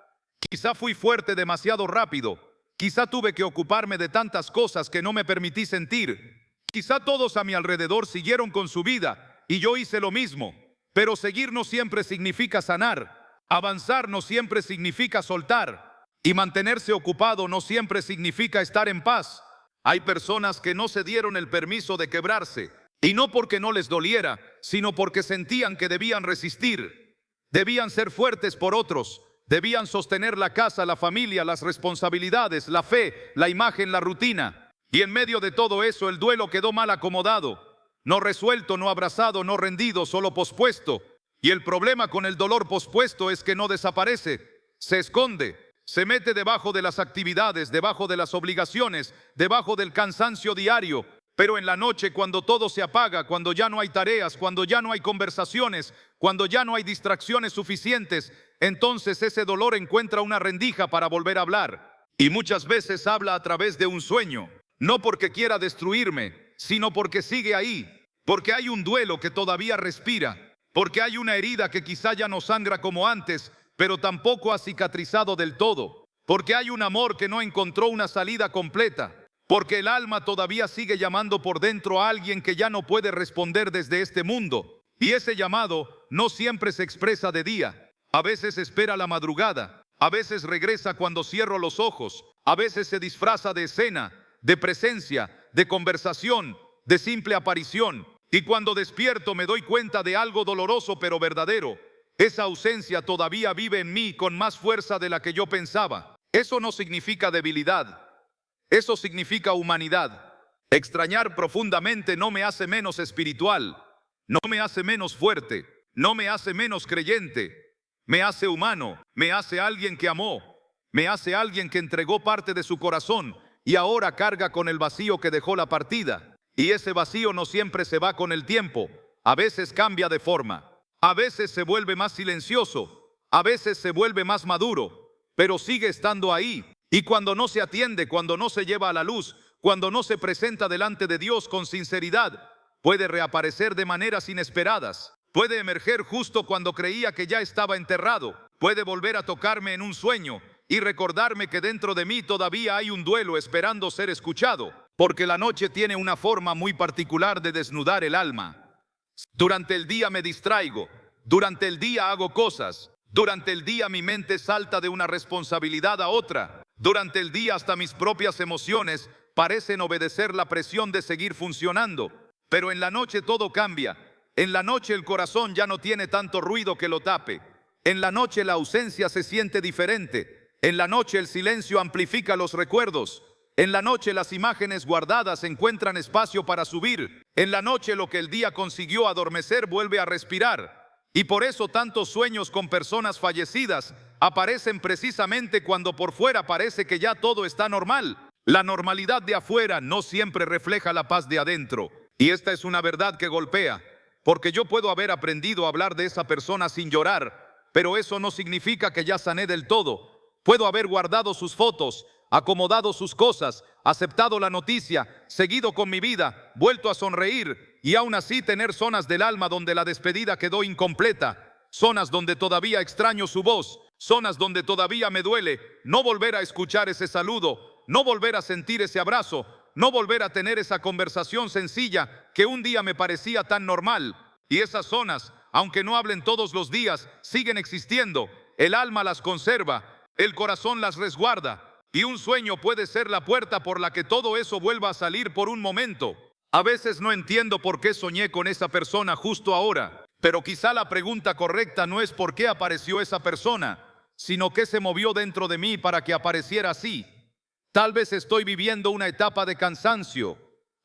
Quizá fui fuerte demasiado rápido. Quizá tuve que ocuparme de tantas cosas que no me permití sentir. Quizá todos a mi alrededor siguieron con su vida y yo hice lo mismo. Pero seguir no siempre significa sanar. Avanzar no siempre significa soltar. Y mantenerse ocupado no siempre significa estar en paz. Hay personas que no se dieron el permiso de quebrarse, y no porque no les doliera, sino porque sentían que debían resistir, debían ser fuertes por otros, debían sostener la casa, la familia, las responsabilidades, la fe, la imagen, la rutina. Y en medio de todo eso el duelo quedó mal acomodado, no resuelto, no abrazado, no rendido, solo pospuesto. Y el problema con el dolor pospuesto es que no desaparece, se esconde, se mete debajo de las actividades, debajo de las obligaciones, debajo del cansancio diario. Pero en la noche, cuando todo se apaga, cuando ya no hay tareas, cuando ya no hay conversaciones, cuando ya no hay distracciones suficientes, entonces ese dolor encuentra una rendija para volver a hablar. Y muchas veces habla a través de un sueño, no porque quiera destruirme, sino porque sigue ahí, porque hay un duelo que todavía respira, porque hay una herida que quizá ya no sangra como antes, pero tampoco ha cicatrizado del todo, porque hay un amor que no encontró una salida completa, porque el alma todavía sigue llamando por dentro a alguien que ya no puede responder desde este mundo. Y ese llamado no siempre se expresa de día, a veces espera la madrugada, a veces regresa cuando cierro los ojos, a veces se disfraza de escena, de presencia, de conversación, de simple aparición. Y cuando despierto me doy cuenta de algo doloroso pero verdadero. Esa ausencia todavía vive en mí con más fuerza de la que yo pensaba. Eso no significa debilidad. Eso significa humanidad. Extrañar profundamente no me hace menos espiritual, no me hace menos fuerte, no me hace menos creyente. Me hace humano, me hace alguien que amó, me hace alguien que entregó parte de su corazón y ahora carga con el vacío que dejó la partida. Y ese vacío no siempre se va con el tiempo, a veces cambia de forma, a veces se vuelve más silencioso, a veces se vuelve más maduro, pero sigue estando ahí. Y cuando no se atiende, cuando no se lleva a la luz, cuando no se presenta delante de Dios con sinceridad, puede reaparecer de maneras inesperadas. Puede emerger justo cuando creía que ya estaba enterrado. Puede volver a tocarme en un sueño y recordarme que dentro de mí todavía hay un duelo esperando ser escuchado. Porque la noche tiene una forma muy particular de desnudar el alma. Durante el día me distraigo, durante el día hago cosas, durante el día mi mente salta de una responsabilidad a otra. Durante el día hasta mis propias emociones parecen obedecer la presión de seguir funcionando. Pero en la noche todo cambia. En la noche el corazón ya no tiene tanto ruido que lo tape. En la noche la ausencia se siente diferente. En la noche el silencio amplifica los recuerdos. En la noche las imágenes guardadas encuentran espacio para subir. En la noche lo que el día consiguió adormecer vuelve a respirar. Y por eso tantos sueños con personas fallecidas aparecen precisamente cuando por fuera parece que ya todo está normal. La normalidad de afuera no siempre refleja la paz de adentro. Y esta es una verdad que golpea, porque yo puedo haber aprendido a hablar de esa persona sin llorar, pero eso no significa que ya sané del todo. Puedo haber guardado sus fotos, acomodado sus cosas, aceptado la noticia, seguido con mi vida, vuelto a sonreír y aún así tener zonas del alma donde la despedida quedó incompleta, zonas donde todavía extraño su voz, zonas donde todavía me duele no volver a escuchar ese saludo, no volver a sentir ese abrazo, no volver a tener esa conversación sencilla que un día me parecía tan normal. Y esas zonas, aunque no hablen todos los días, siguen existiendo. El alma las conserva, el corazón las resguarda. Y un sueño puede ser la puerta por la que todo eso vuelva a salir por un momento. A veces no entiendo por qué soñé con esa persona justo ahora, pero quizá la pregunta correcta no es por qué apareció esa persona, sino qué se movió dentro de mí para que apareciera así. Tal vez estoy viviendo una etapa de cansancio,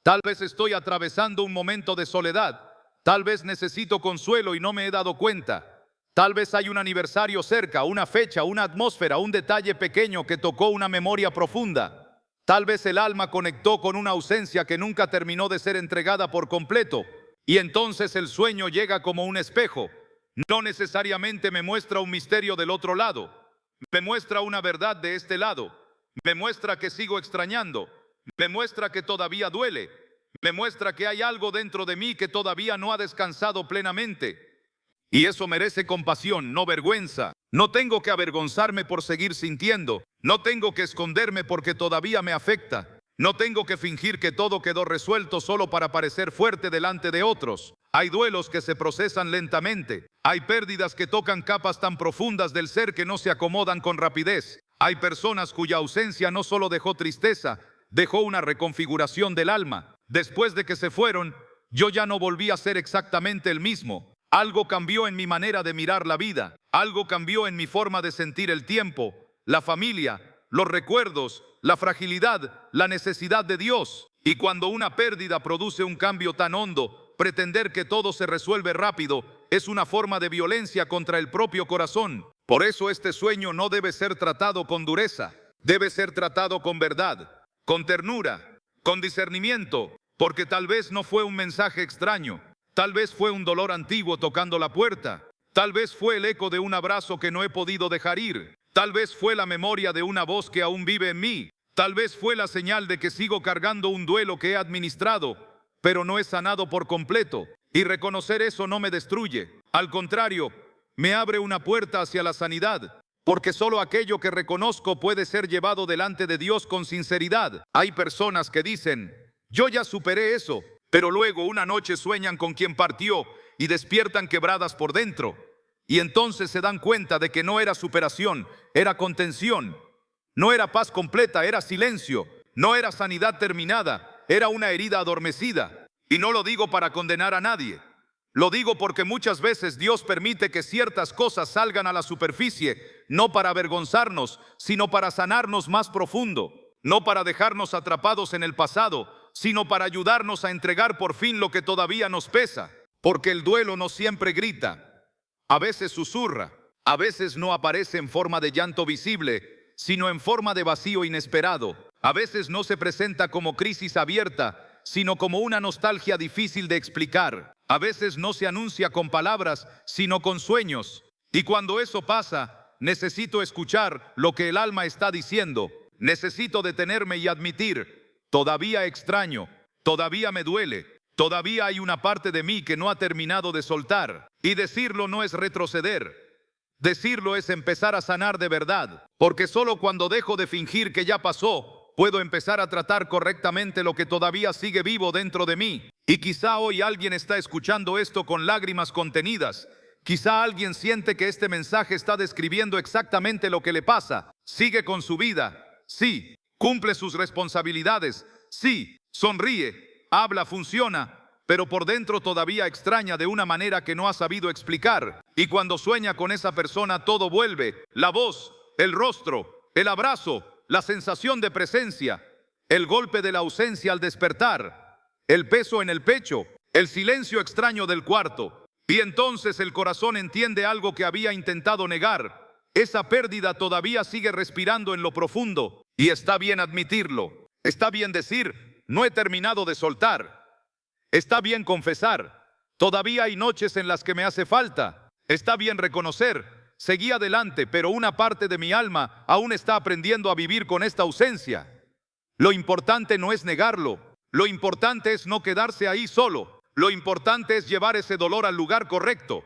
tal vez estoy atravesando un momento de soledad, tal vez necesito consuelo y no me he dado cuenta. Tal vez hay un aniversario cerca, una fecha, una atmósfera, un detalle pequeño que tocó una memoria profunda. Tal vez el alma conectó con una ausencia que nunca terminó de ser entregada por completo. Y entonces el sueño llega como un espejo. No necesariamente me muestra un misterio del otro lado. Me muestra una verdad de este lado. Me muestra que sigo extrañando. Me muestra que todavía duele. Me muestra que hay algo dentro de mí que todavía no ha descansado plenamente. Y eso merece compasión, no vergüenza. No tengo que avergonzarme por seguir sintiendo. No tengo que esconderme porque todavía me afecta. No tengo que fingir que todo quedó resuelto solo para parecer fuerte delante de otros. Hay duelos que se procesan lentamente. Hay pérdidas que tocan capas tan profundas del ser que no se acomodan con rapidez. Hay personas cuya ausencia no solo dejó tristeza, dejó una reconfiguración del alma. Después de que se fueron, yo ya no volví a ser exactamente el mismo. Algo cambió en mi manera de mirar la vida. Algo cambió en mi forma de sentir el tiempo, la familia, los recuerdos, la fragilidad, la necesidad de Dios. Y cuando una pérdida produce un cambio tan hondo, pretender que todo se resuelve rápido es una forma de violencia contra el propio corazón. Por eso este sueño no debe ser tratado con dureza. Debe ser tratado con verdad, con ternura, con discernimiento, porque tal vez no fue un mensaje extraño. Tal vez fue un dolor antiguo tocando la puerta. Tal vez fue el eco de un abrazo que no he podido dejar ir. Tal vez fue la memoria de una voz que aún vive en mí. Tal vez fue la señal de que sigo cargando un duelo que he administrado, pero no he sanado por completo. Y reconocer eso no me destruye. Al contrario, me abre una puerta hacia la sanidad, porque solo aquello que reconozco puede ser llevado delante de Dios con sinceridad. Hay personas que dicen, yo ya superé eso, pero luego una noche sueñan con quien partió y despiertan quebradas por dentro. Y entonces se dan cuenta de que no era superación, era contención. No era paz completa, era silencio. No era sanidad terminada, era una herida adormecida. Y no lo digo para condenar a nadie. Lo digo porque muchas veces Dios permite que ciertas cosas salgan a la superficie, no para avergonzarnos, sino para sanarnos más profundo. No para dejarnos atrapados en el pasado, sino para ayudarnos a entregar por fin lo que todavía nos pesa. Porque el duelo no siempre grita, a veces susurra, a veces no aparece en forma de llanto visible, sino en forma de vacío inesperado. A veces no se presenta como crisis abierta, sino como una nostalgia difícil de explicar. A veces no se anuncia con palabras, sino con sueños. Y cuando eso pasa, necesito escuchar lo que el alma está diciendo. Necesito detenerme y admitir, todavía extraño, todavía me duele, todavía hay una parte de mí que no ha terminado de soltar. Y decirlo no es retroceder. Decirlo es empezar a sanar de verdad, porque solo cuando dejo de fingir que ya pasó, puedo empezar a tratar correctamente lo que todavía sigue vivo dentro de mí. Y quizá hoy alguien está escuchando esto con lágrimas contenidas. Quizá alguien siente que este mensaje está describiendo exactamente lo que le pasa. Sigue con su vida, sí. Cumple sus responsabilidades, sí. Sonríe, habla, funciona, pero por dentro todavía extraña de una manera que no ha sabido explicar. Y cuando sueña con esa persona todo vuelve, la voz, el rostro, el abrazo, la sensación de presencia, el golpe de la ausencia al despertar, el peso en el pecho, el silencio extraño del cuarto. Y entonces el corazón entiende algo que había intentado negar. Esa pérdida todavía sigue respirando en lo profundo. Y está bien admitirlo. Está bien decir, no he terminado de soltar. Está bien confesar, todavía hay noches en las que me hace falta. Está bien reconocer, seguí adelante, pero una parte de mi alma aún está aprendiendo a vivir con esta ausencia. Lo importante no es negarlo, lo importante es no quedarse ahí solo. Lo importante es llevar ese dolor al lugar correcto,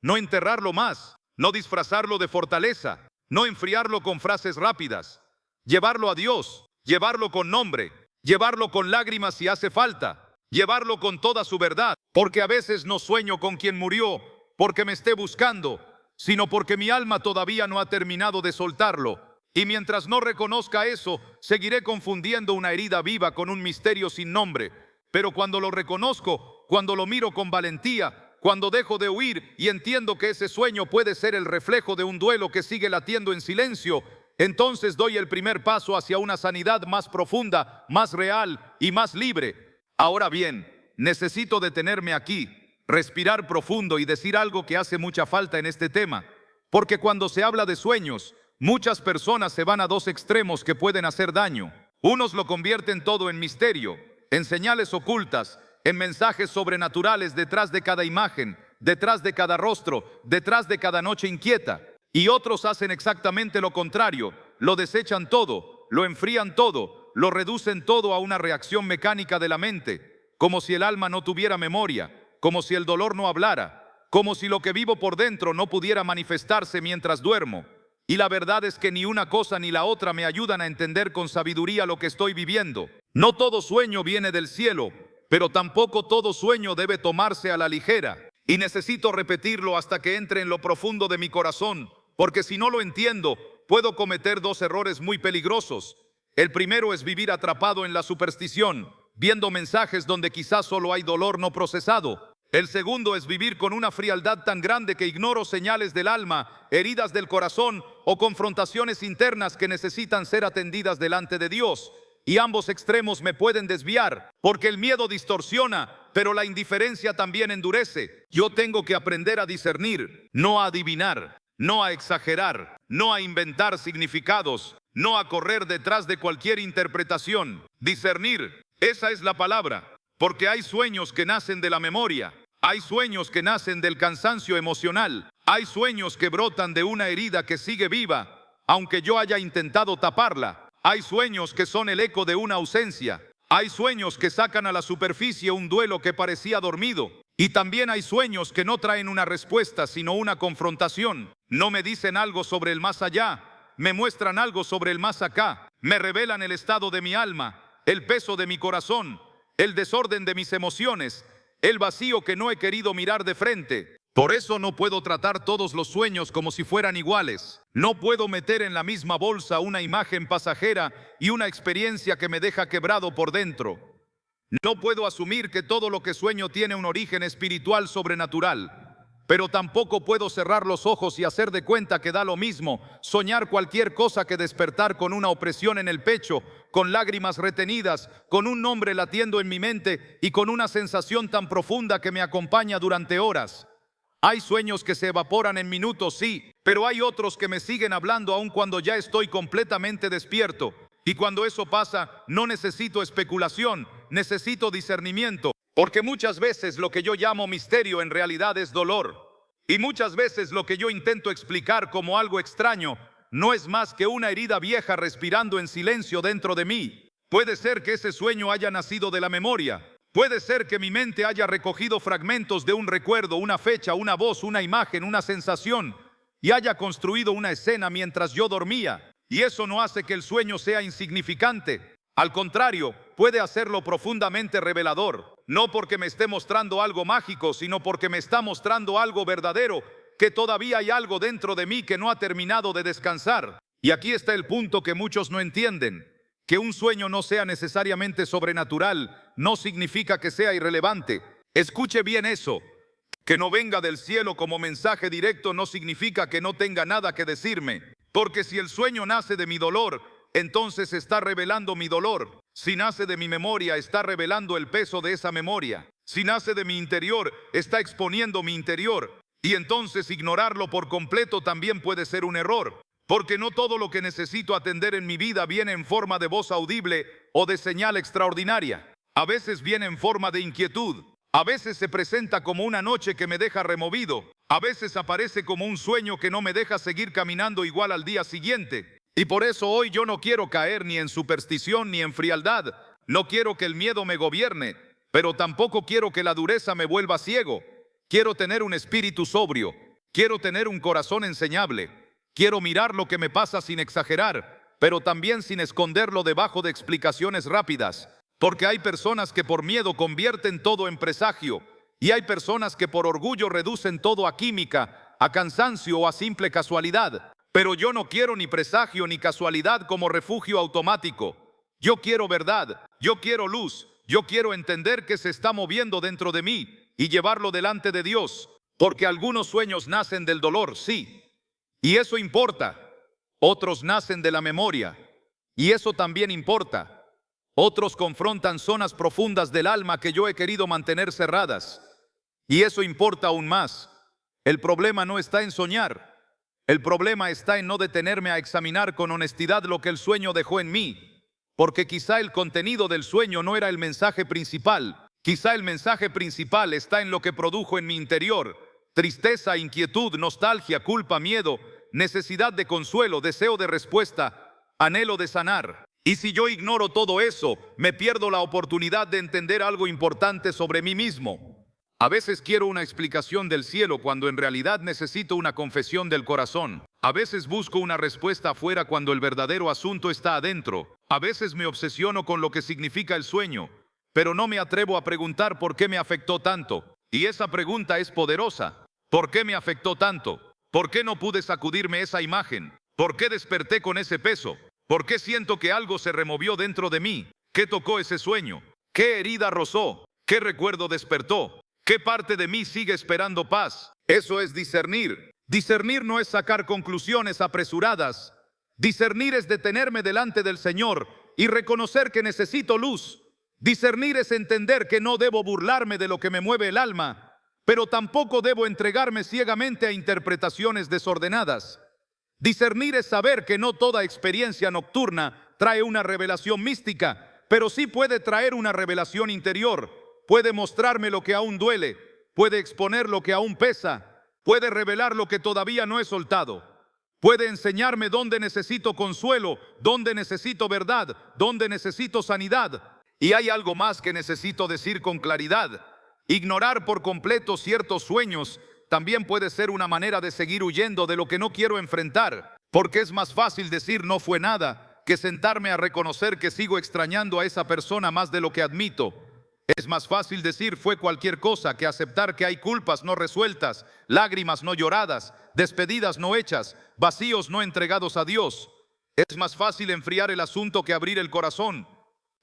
no enterrarlo más, no disfrazarlo de fortaleza, no enfriarlo con frases rápidas. Llevarlo a Dios, llevarlo con nombre, llevarlo con lágrimas si hace falta. Llevarlo con toda su verdad, porque a veces no sueño con quien murió, porque me esté buscando, sino porque mi alma todavía no ha terminado de soltarlo. Y mientras no reconozca eso, seguiré confundiendo una herida viva con un misterio sin nombre. Pero cuando lo reconozco, cuando lo miro con valentía, cuando dejo de huir y entiendo que ese sueño puede ser el reflejo de un duelo que sigue latiendo en silencio, entonces doy el primer paso hacia una sanidad más profunda, más real y más libre. Ahora bien, necesito detenerme aquí, respirar profundo y decir algo que hace mucha falta en este tema, porque cuando se habla de sueños, muchas personas se van a dos extremos que pueden hacer daño. Unos lo convierten todo en misterio, en señales ocultas, en mensajes sobrenaturales detrás de cada imagen, detrás de cada rostro, detrás de cada noche inquieta. Y otros hacen exactamente lo contrario, lo desechan todo, lo enfrían todo, lo reducen todo a una reacción mecánica de la mente, como si el alma no tuviera memoria, como si el dolor no hablara, como si lo que vivo por dentro no pudiera manifestarse mientras duermo. Y la verdad es que ni una cosa ni la otra me ayudan a entender con sabiduría lo que estoy viviendo. No todo sueño viene del cielo, pero tampoco todo sueño debe tomarse a la ligera. Y necesito repetirlo hasta que entre en lo profundo de mi corazón, porque si no lo entiendo, puedo cometer dos errores muy peligrosos. El primero es vivir atrapado en la superstición, viendo mensajes donde quizás solo hay dolor no procesado. El segundo es vivir con una frialdad tan grande que ignoro señales del alma, heridas del corazón o confrontaciones internas que necesitan ser atendidas delante de Dios. Y ambos extremos me pueden desviar, porque el miedo distorsiona, pero la indiferencia también endurece. Yo tengo que aprender a discernir, no a adivinar, no a exagerar, no a inventar significados, no a correr detrás de cualquier interpretación. Discernir, esa es la palabra. Porque hay sueños que nacen de la memoria, hay sueños que nacen del cansancio emocional, hay sueños que brotan de una herida que sigue viva, aunque yo haya intentado taparla. Hay sueños que son el eco de una ausencia, hay sueños que sacan a la superficie un duelo que parecía dormido, y también hay sueños que no traen una respuesta sino una confrontación. No me dicen algo sobre el más allá, me muestran algo sobre el más acá, me revelan el estado de mi alma, el peso de mi corazón, el desorden de mis emociones, el vacío que no he querido mirar de frente. Por eso no puedo tratar todos los sueños como si fueran iguales. No puedo meter en la misma bolsa una imagen pasajera y una experiencia que me deja quebrado por dentro. No puedo asumir que todo lo que sueño tiene un origen espiritual sobrenatural. Pero tampoco puedo cerrar los ojos y hacer de cuenta que da lo mismo soñar cualquier cosa que despertar con una opresión en el pecho, con lágrimas retenidas, con un nombre latiendo en mi mente y con una sensación tan profunda que me acompaña durante horas. Hay sueños que se evaporan en minutos, sí, pero hay otros que me siguen hablando aun cuando ya estoy completamente despierto. Y cuando eso pasa, no necesito especulación, necesito discernimiento. Porque muchas veces lo que yo llamo misterio en realidad es dolor. Y muchas veces lo que yo intento explicar como algo extraño no es más que una herida vieja respirando en silencio dentro de mí. Puede ser que ese sueño haya nacido de la memoria. Puede ser que mi mente haya recogido fragmentos de un recuerdo, una fecha, una voz, una imagen, una sensación, y haya construido una escena mientras yo dormía. Y eso no hace que el sueño sea insignificante. Al contrario, puede hacerlo profundamente revelador. No porque me esté mostrando algo mágico, sino porque me está mostrando algo verdadero, que todavía hay algo dentro de mí que no ha terminado de descansar. Y aquí está el punto que muchos no entienden. Que un sueño no sea necesariamente sobrenatural no significa que sea irrelevante. Escuche bien eso. Que no venga del cielo como mensaje directo no significa que no tenga nada que decirme. Porque si el sueño nace de mi dolor, entonces está revelando mi dolor. Si nace de mi memoria, está revelando el peso de esa memoria. Si nace de mi interior, está exponiendo mi interior. Y entonces ignorarlo por completo también puede ser un error. Porque no todo lo que necesito atender en mi vida viene en forma de voz audible o de señal extraordinaria. A veces viene en forma de inquietud. A veces se presenta como una noche que me deja removido. A veces aparece como un sueño que no me deja seguir caminando igual al día siguiente. Y por eso hoy yo no quiero caer ni en superstición ni en frialdad. No quiero que el miedo me gobierne, pero tampoco quiero que la dureza me vuelva ciego. Quiero tener un espíritu sobrio. Quiero tener un corazón enseñable. Quiero mirar lo que me pasa sin exagerar, pero también sin esconderlo debajo de explicaciones rápidas. Porque hay personas que por miedo convierten todo en presagio. Y hay personas que por orgullo reducen todo a química, a cansancio o a simple casualidad. Pero yo no quiero ni presagio ni casualidad como refugio automático. Yo quiero verdad, yo quiero luz, yo quiero entender que se está moviendo dentro de mí y llevarlo delante de Dios. Porque algunos sueños nacen del dolor, sí, y eso importa. Otros nacen de la memoria, y eso también importa. Otros confrontan zonas profundas del alma que yo he querido mantener cerradas, y eso importa aún más. El problema no está en soñar. El problema está en no detenerme a examinar con honestidad lo que el sueño dejó en mí, porque quizá el contenido del sueño no era el mensaje principal. Quizá el mensaje principal está en lo que produjo en mi interior: tristeza, inquietud, nostalgia, culpa, miedo, necesidad de consuelo, deseo de respuesta, anhelo de sanar. Y si yo ignoro todo eso, me pierdo la oportunidad de entender algo importante sobre mí mismo. A veces quiero una explicación del cielo cuando en realidad necesito una confesión del corazón. A veces busco una respuesta afuera cuando el verdadero asunto está adentro. A veces me obsesiono con lo que significa el sueño, pero no me atrevo a preguntar por qué me afectó tanto. Y esa pregunta es poderosa. ¿Por qué me afectó tanto? ¿Por qué no pude sacudirme esa imagen? ¿Por qué desperté con ese peso? ¿Por qué siento que algo se removió dentro de mí? ¿Qué tocó ese sueño? ¿Qué herida rozó? ¿Qué recuerdo despertó? ¿Qué parte de mí sigue esperando paz? Eso es discernir. Discernir no es sacar conclusiones apresuradas. Discernir es detenerme delante del Señor y reconocer que necesito luz. Discernir es entender que no debo burlarme de lo que me mueve el alma, pero tampoco debo entregarme ciegamente a interpretaciones desordenadas. Discernir es saber que no toda experiencia nocturna trae una revelación mística, pero sí puede traer una revelación interior. Puede mostrarme lo que aún duele, puede exponer lo que aún pesa, puede revelar lo que todavía no he soltado. Puede enseñarme dónde necesito consuelo, dónde necesito verdad, dónde necesito sanidad. Y hay algo más que necesito decir con claridad. Ignorar por completo ciertos sueños también puede ser una manera de seguir huyendo de lo que no quiero enfrentar, porque es más fácil decir no fue nada que sentarme a reconocer que sigo extrañando a esa persona más de lo que admito. Es más fácil decir fue cualquier cosa que aceptar que hay culpas no resueltas, lágrimas no lloradas, despedidas no hechas, vacíos no entregados a Dios. Es más fácil enfriar el asunto que abrir el corazón.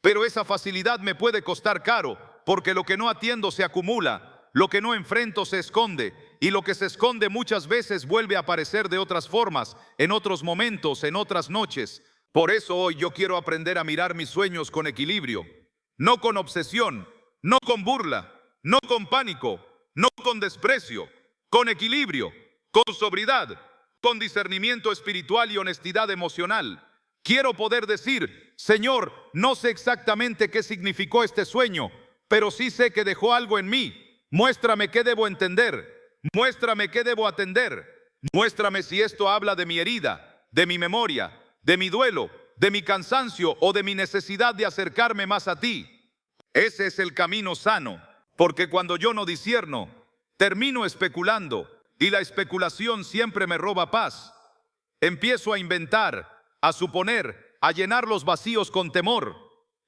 Pero esa facilidad me puede costar caro, porque lo que no atiendo se acumula, lo que no enfrento se esconde, y lo que se esconde muchas veces vuelve a aparecer de otras formas, en otros momentos, en otras noches. Por eso hoy yo quiero aprender a mirar mis sueños con equilibrio, no con obsesión, no con burla, no con pánico, no con desprecio, con equilibrio, con sobriedad, con discernimiento espiritual y honestidad emocional. Quiero poder decir, Señor, no sé exactamente qué significó este sueño, pero sí sé que dejó algo en mí. Muéstrame qué debo entender, muéstrame qué debo atender, muéstrame si esto habla de mi herida, de mi memoria, de mi duelo, de mi cansancio o de mi necesidad de acercarme más a ti. Ese es el camino sano, porque cuando yo no discierno, termino especulando y la especulación siempre me roba paz. Empiezo a inventar, a suponer, a llenar los vacíos con temor.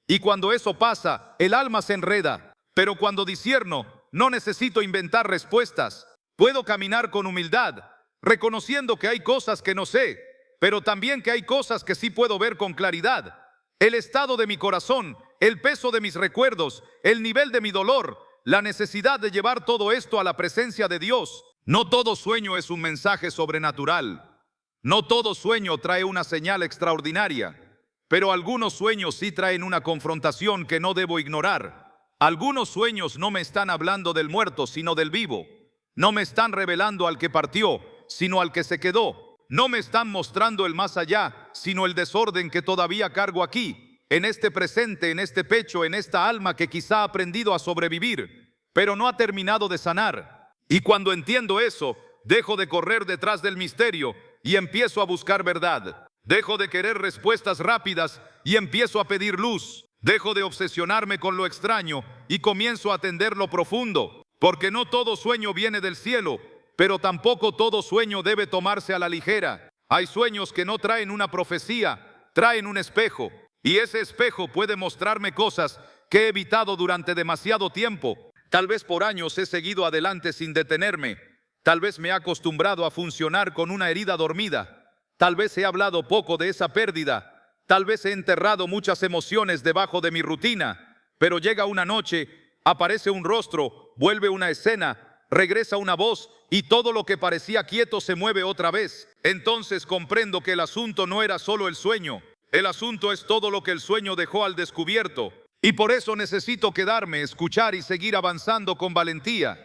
Y cuando eso pasa, el alma se enreda. Pero cuando discierno, no necesito inventar respuestas. Puedo caminar con humildad, reconociendo que hay cosas que no sé, pero también que hay cosas que sí puedo ver con claridad. El estado de mi corazón, el peso de mis recuerdos, el nivel de mi dolor, la necesidad de llevar todo esto a la presencia de Dios. No todo sueño es un mensaje sobrenatural. No todo sueño trae una señal extraordinaria, pero algunos sueños sí traen una confrontación que no debo ignorar. Algunos sueños no me están hablando del muerto, sino del vivo. No me están revelando al que partió, sino al que se quedó. No me están mostrando el más allá, sino el desorden que todavía cargo aquí, en este presente, en este pecho, en esta alma que quizá ha aprendido a sobrevivir, pero no ha terminado de sanar. Y cuando entiendo eso, dejo de correr detrás del misterio y empiezo a buscar verdad. Dejo de querer respuestas rápidas y empiezo a pedir luz. Dejo de obsesionarme con lo extraño y comienzo a atender lo profundo, porque no todo sueño viene del cielo, pero tampoco todo sueño debe tomarse a la ligera. Hay sueños que no traen una profecía, traen un espejo, y ese espejo puede mostrarme cosas que he evitado durante demasiado tiempo. Tal vez por años he seguido adelante sin detenerme. Tal vez me he acostumbrado a funcionar con una herida dormida. Tal vez he hablado poco de esa pérdida. Tal vez he enterrado muchas emociones debajo de mi rutina. Pero llega una noche, aparece un rostro, vuelve una escena, regresa una voz y todo lo que parecía quieto se mueve otra vez. Entonces comprendo que el asunto no era solo el sueño. El asunto es todo lo que el sueño dejó al descubierto. Y por eso necesito quedarme, escuchar y seguir avanzando con valentía.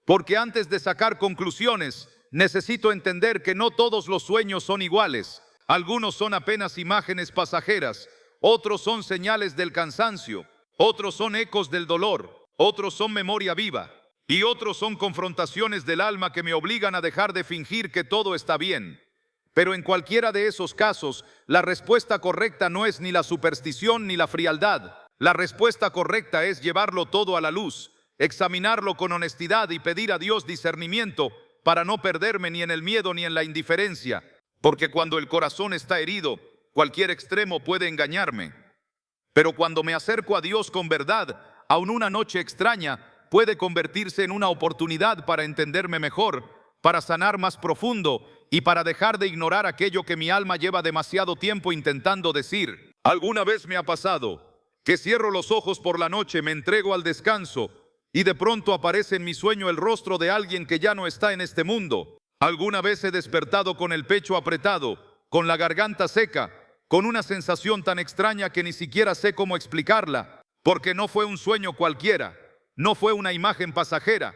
Porque antes de sacar conclusiones, necesito entender que no todos los sueños son iguales. Algunos son apenas imágenes pasajeras, otros son señales del cansancio, otros son ecos del dolor, otros son memoria viva y otros son confrontaciones del alma que me obligan a dejar de fingir que todo está bien. Pero en cualquiera de esos casos, la respuesta correcta no es ni la superstición ni la frialdad. La respuesta correcta es llevarlo todo a la luz, examinarlo con honestidad y pedir a Dios discernimiento para no perderme ni en el miedo ni en la indiferencia. Porque cuando el corazón está herido, cualquier extremo puede engañarme. Pero cuando me acerco a Dios con verdad, aun una noche extraña puede convertirse en una oportunidad para entenderme mejor, para sanar más profundo y para dejar de ignorar aquello que mi alma lleva demasiado tiempo intentando decir. Alguna vez me ha pasado que cierro los ojos por la noche, me entrego al descanso y de pronto aparece en mi sueño el rostro de alguien que ya no está en este mundo. Alguna vez he despertado con el pecho apretado, con la garganta seca, con una sensación tan extraña que ni siquiera sé cómo explicarla, porque no fue un sueño cualquiera, no fue una imagen pasajera,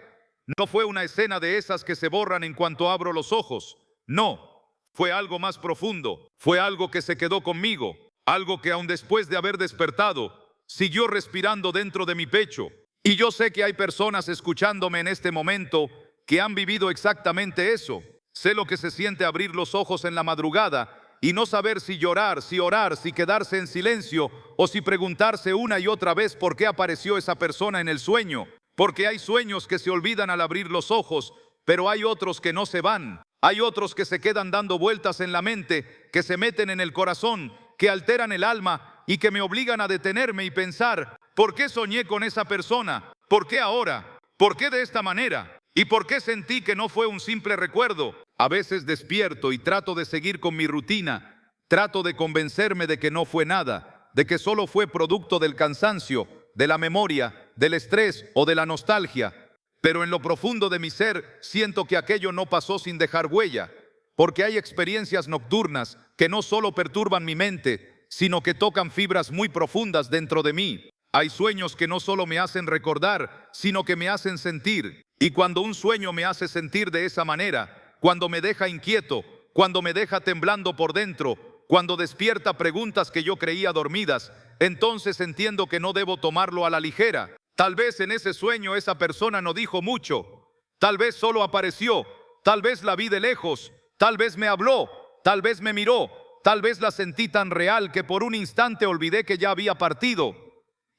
no fue una escena de esas que se borran en cuanto abro los ojos. No, fue algo más profundo, fue algo que se quedó conmigo, algo que aun después de haber despertado, siguió respirando dentro de mi pecho. Y yo sé que hay personas escuchándome en este momento que han vivido exactamente eso. Sé lo que se siente abrir los ojos en la madrugada y no saber si llorar, si orar, si quedarse en silencio o si preguntarse una y otra vez por qué apareció esa persona en el sueño. Porque hay sueños que se olvidan al abrir los ojos, pero hay otros que no se van. Hay otros que se quedan dando vueltas en la mente, que se meten en el corazón, que alteran el alma y que me obligan a detenerme y pensar, ¿por qué soñé con esa persona? ¿Por qué ahora? ¿Por qué de esta manera? ¿Y por qué sentí que no fue un simple recuerdo? A veces despierto y trato de seguir con mi rutina, trato de convencerme de que no fue nada, de que solo fue producto del cansancio, de la memoria, del estrés o de la nostalgia. Pero en lo profundo de mi ser siento que aquello no pasó sin dejar huella, porque hay experiencias nocturnas que no solo perturban mi mente, sino que tocan fibras muy profundas dentro de mí. Hay sueños que no solo me hacen recordar, sino que me hacen sentir. Y cuando un sueño me hace sentir de esa manera, cuando me deja inquieto, cuando me deja temblando por dentro, cuando despierta preguntas que yo creía dormidas, entonces entiendo que no debo tomarlo a la ligera. Tal vez en ese sueño esa persona no dijo mucho, tal vez solo apareció, tal vez la vi de lejos, tal vez me habló, tal vez me miró, tal vez la sentí tan real que por un instante olvidé que ya había partido.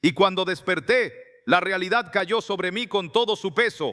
Y cuando desperté, la realidad cayó sobre mí con todo su peso.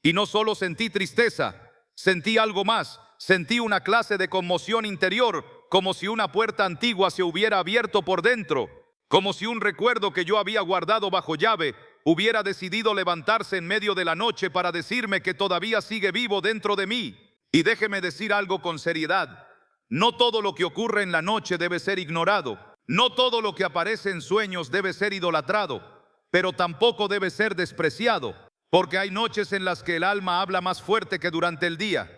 Y no solo sentí tristeza, sentí algo más, sentí una clase de conmoción interior, como si una puerta antigua se hubiera abierto por dentro, como si un recuerdo que yo había guardado bajo llave hubiera decidido levantarse en medio de la noche para decirme que todavía sigue vivo dentro de mí. Y déjeme decir algo con seriedad, no todo lo que ocurre en la noche debe ser ignorado, no todo lo que aparece en sueños debe ser idolatrado, pero tampoco debe ser despreciado. Porque hay noches en las que el alma habla más fuerte que durante el día.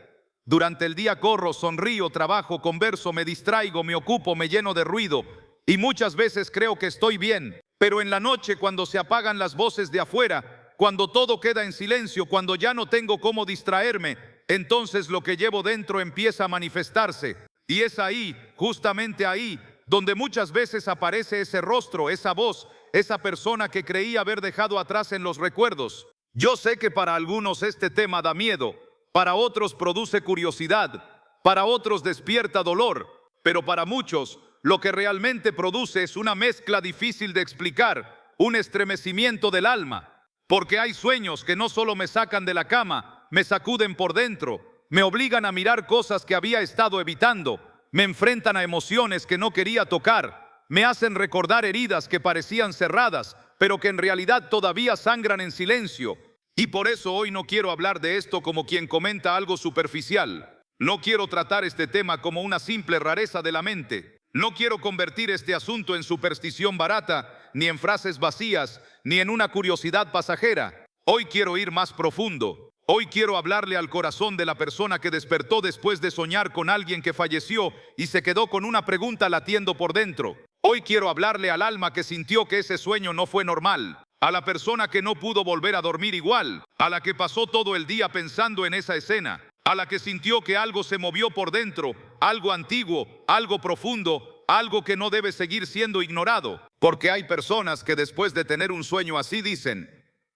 Durante el día corro, sonrío, trabajo, converso, me distraigo, me ocupo, me lleno de ruido y muchas veces creo que estoy bien. Pero en la noche, cuando se apagan las voces de afuera, cuando todo queda en silencio, cuando ya no tengo cómo distraerme, entonces lo que llevo dentro empieza a manifestarse. Y es ahí, justamente ahí, donde muchas veces aparece ese rostro, esa voz, esa persona que creí haber dejado atrás en los recuerdos. Yo sé que para algunos este tema da miedo, para otros produce curiosidad, para otros despierta dolor, pero para muchos lo que realmente produce es una mezcla difícil de explicar, un estremecimiento del alma, porque hay sueños que no solo me sacan de la cama, me sacuden por dentro, me obligan a mirar cosas que había estado evitando, me enfrentan a emociones que no quería tocar, me hacen recordar heridas que parecían cerradas, pero que en realidad todavía sangran en silencio. Y por eso hoy no quiero hablar de esto como quien comenta algo superficial. No quiero tratar este tema como una simple rareza de la mente. No quiero convertir este asunto en superstición barata, ni en frases vacías, ni en una curiosidad pasajera. Hoy quiero ir más profundo. Hoy quiero hablarle al corazón de la persona que despertó después de soñar con alguien que falleció y se quedó con una pregunta latiendo por dentro. Hoy quiero hablarle al alma que sintió que ese sueño no fue normal. A la persona que no pudo volver a dormir igual, a la que pasó todo el día pensando en esa escena, a la que sintió que algo se movió por dentro, algo antiguo, algo profundo, algo que no debe seguir siendo ignorado. Porque hay personas que después de tener un sueño así dicen,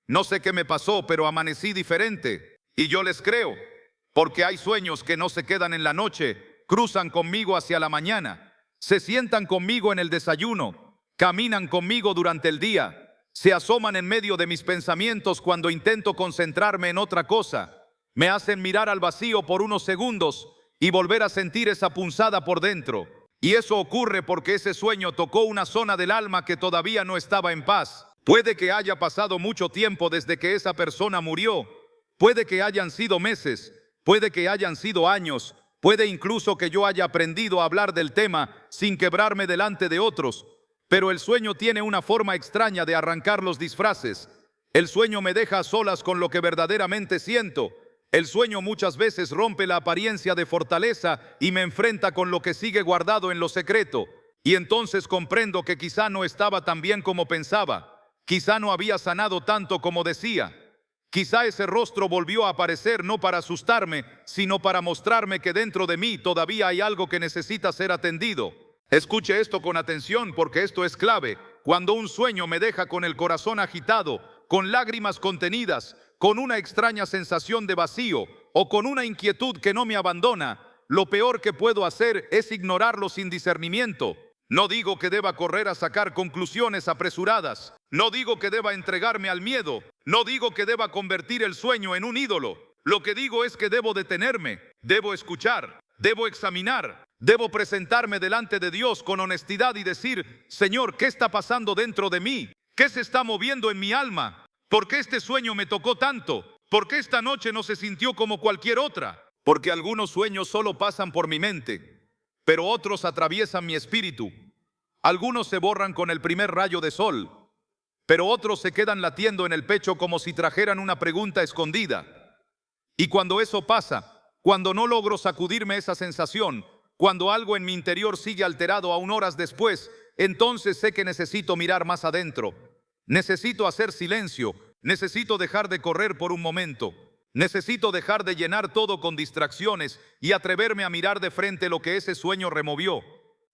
no sé qué me pasó, pero amanecí diferente. Y yo les creo, porque hay sueños que no se quedan en la noche, cruzan conmigo hacia la mañana, se sientan conmigo en el desayuno, caminan conmigo durante el día, se asoman en medio de mis pensamientos cuando intento concentrarme en otra cosa. Me hacen mirar al vacío por unos segundos y volver a sentir esa punzada por dentro. Y eso ocurre porque ese sueño tocó una zona del alma que todavía no estaba en paz. Puede que haya pasado mucho tiempo desde que esa persona murió. Puede que hayan sido meses, Puede que hayan sido años, puede incluso que yo haya aprendido a hablar del tema sin quebrarme delante de otros, pero el sueño tiene una forma extraña de arrancar los disfraces. El sueño me deja a solas con lo que verdaderamente siento. El sueño muchas veces rompe la apariencia de fortaleza y me enfrenta con lo que sigue guardado en lo secreto. Y entonces comprendo que quizá no estaba tan bien como pensaba, quizá no había sanado tanto como decía. Quizá ese rostro volvió a aparecer no para asustarme, sino para mostrarme que dentro de mí todavía hay algo que necesita ser atendido. Escuche esto con atención porque esto es clave. Cuando un sueño me deja con el corazón agitado, con lágrimas contenidas, con una extraña sensación de vacío o con una inquietud que no me abandona, lo peor que puedo hacer es ignorarlo sin discernimiento. No digo que deba correr a sacar conclusiones apresuradas. No digo que deba entregarme al miedo. No digo que deba convertir el sueño en un ídolo. Lo que digo es que debo detenerme, debo escuchar, debo examinar, debo presentarme delante de Dios con honestidad y decir: Señor, ¿qué está pasando dentro de mí? ¿Qué se está moviendo en mi alma? ¿Por qué este sueño me tocó tanto? ¿Por qué esta noche no se sintió como cualquier otra? Porque algunos sueños solo pasan por mi mente, pero otros atraviesan mi espíritu. Algunos se borran con el primer rayo de sol, pero otros se quedan latiendo en el pecho como si trajeran una pregunta escondida. Y cuando eso pasa, cuando no logro sacudirme esa sensación, cuando algo en mi interior sigue alterado aún horas después, entonces sé que necesito mirar más adentro. Necesito hacer silencio, necesito dejar de correr por un momento. Necesito dejar de llenar todo con distracciones y atreverme a mirar de frente lo que ese sueño removió.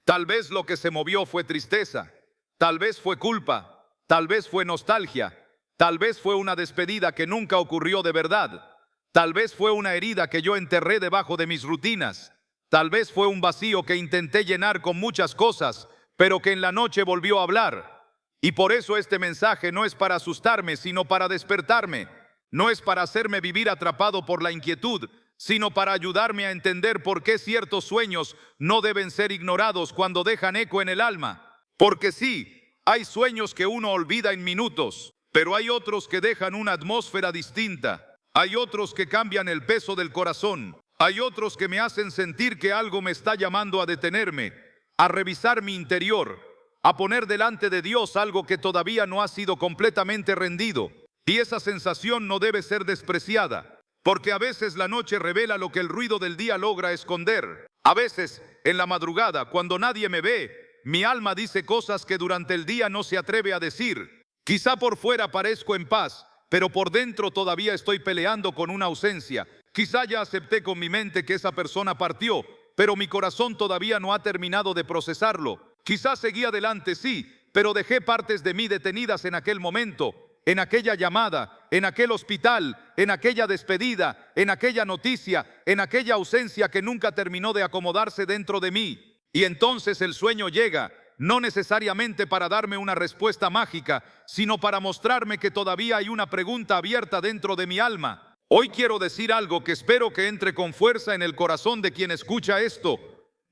Tal vez lo que se movió fue tristeza, tal vez fue culpa, tal vez fue nostalgia, tal vez fue una despedida que nunca ocurrió de verdad, tal vez fue una herida que yo enterré debajo de mis rutinas, tal vez fue un vacío que intenté llenar con muchas cosas, pero que en la noche volvió a hablar. Y por eso este mensaje no es para asustarme, sino para despertarme. No es para hacerme vivir atrapado por la inquietud, sino para ayudarme a entender por qué ciertos sueños no deben ser ignorados cuando dejan eco en el alma. Porque sí, hay sueños que uno olvida en minutos, pero hay otros que dejan una atmósfera distinta. Hay otros que cambian el peso del corazón. Hay otros que me hacen sentir que algo me está llamando a detenerme, a revisar mi interior, a poner delante de Dios algo que todavía no ha sido completamente rendido. Y esa sensación no debe ser despreciada, porque a veces la noche revela lo que el ruido del día logra esconder. A veces, en la madrugada, cuando nadie me ve, mi alma dice cosas que durante el día no se atreve a decir. Quizá por fuera parezco en paz, pero por dentro todavía estoy peleando con una ausencia. Quizá ya acepté con mi mente que esa persona partió, pero mi corazón todavía no ha terminado de procesarlo. Quizá seguí adelante, sí, pero dejé partes de mí detenidas en aquel momento, en aquella llamada, en aquel hospital, en aquella despedida, en aquella noticia, en aquella ausencia que nunca terminó de acomodarse dentro de mí. Y entonces el sueño llega, no necesariamente para darme una respuesta mágica, sino para mostrarme que todavía hay una pregunta abierta dentro de mi alma. Hoy quiero decir algo que espero que entre con fuerza en el corazón de quien escucha esto.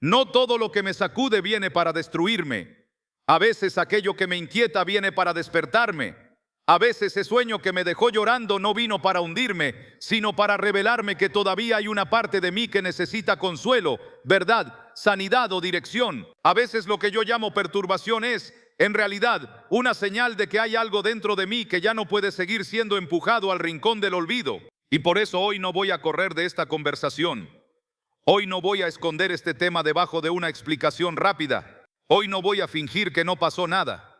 No todo lo que me sacude viene para destruirme. A veces aquello que me inquieta viene para despertarme. A veces ese sueño que me dejó llorando no vino para hundirme, sino para revelarme que todavía hay una parte de mí que necesita consuelo, verdad, sanidad o dirección. A veces lo que yo llamo perturbación es, en realidad, una señal de que hay algo dentro de mí que ya no puede seguir siendo empujado al rincón del olvido. Y por eso hoy no voy a correr de esta conversación. Hoy no voy a esconder este tema debajo de una explicación rápida. Hoy no voy a fingir que no pasó nada.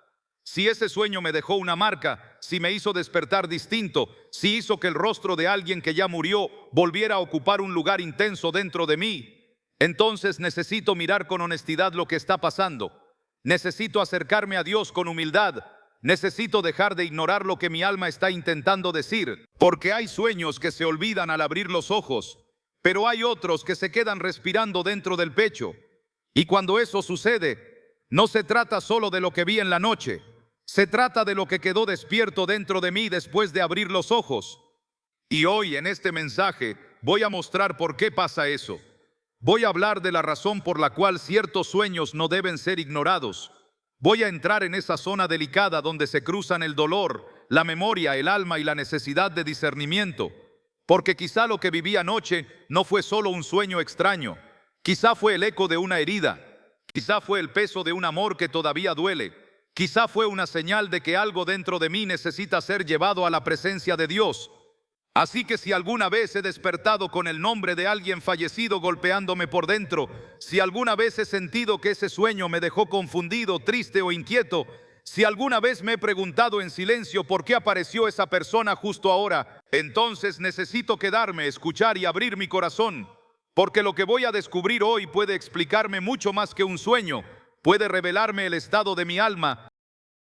Si ese sueño me dejó una marca, si me hizo despertar distinto, si hizo que el rostro de alguien que ya murió volviera a ocupar un lugar intenso dentro de mí, entonces necesito mirar con honestidad lo que está pasando. Necesito acercarme a Dios con humildad. Necesito dejar de ignorar lo que mi alma está intentando decir, porque hay sueños que se olvidan al abrir los ojos, pero hay otros que se quedan respirando dentro del pecho. Y cuando eso sucede, no se trata solo de lo que vi en la noche. Se trata de lo que quedó despierto dentro de mí después de abrir los ojos. Y hoy en este mensaje voy a mostrar por qué pasa eso. Voy a hablar de la razón por la cual ciertos sueños no deben ser ignorados. Voy a entrar en esa zona delicada donde se cruzan el dolor, la memoria, el alma y la necesidad de discernimiento. Porque quizá lo que viví anoche no fue solo un sueño extraño. Quizá fue el eco de una herida. Quizá fue el peso de un amor que todavía duele. Quizá fue una señal de que algo dentro de mí necesita ser llevado a la presencia de Dios. Así que si alguna vez he despertado con el nombre de alguien fallecido golpeándome por dentro, si alguna vez he sentido que ese sueño me dejó confundido, triste o inquieto, si alguna vez me he preguntado en silencio por qué apareció esa persona justo ahora, entonces necesito quedarme, escuchar y abrir mi corazón, porque lo que voy a descubrir hoy puede explicarme mucho más que un sueño, puede revelarme el estado de mi alma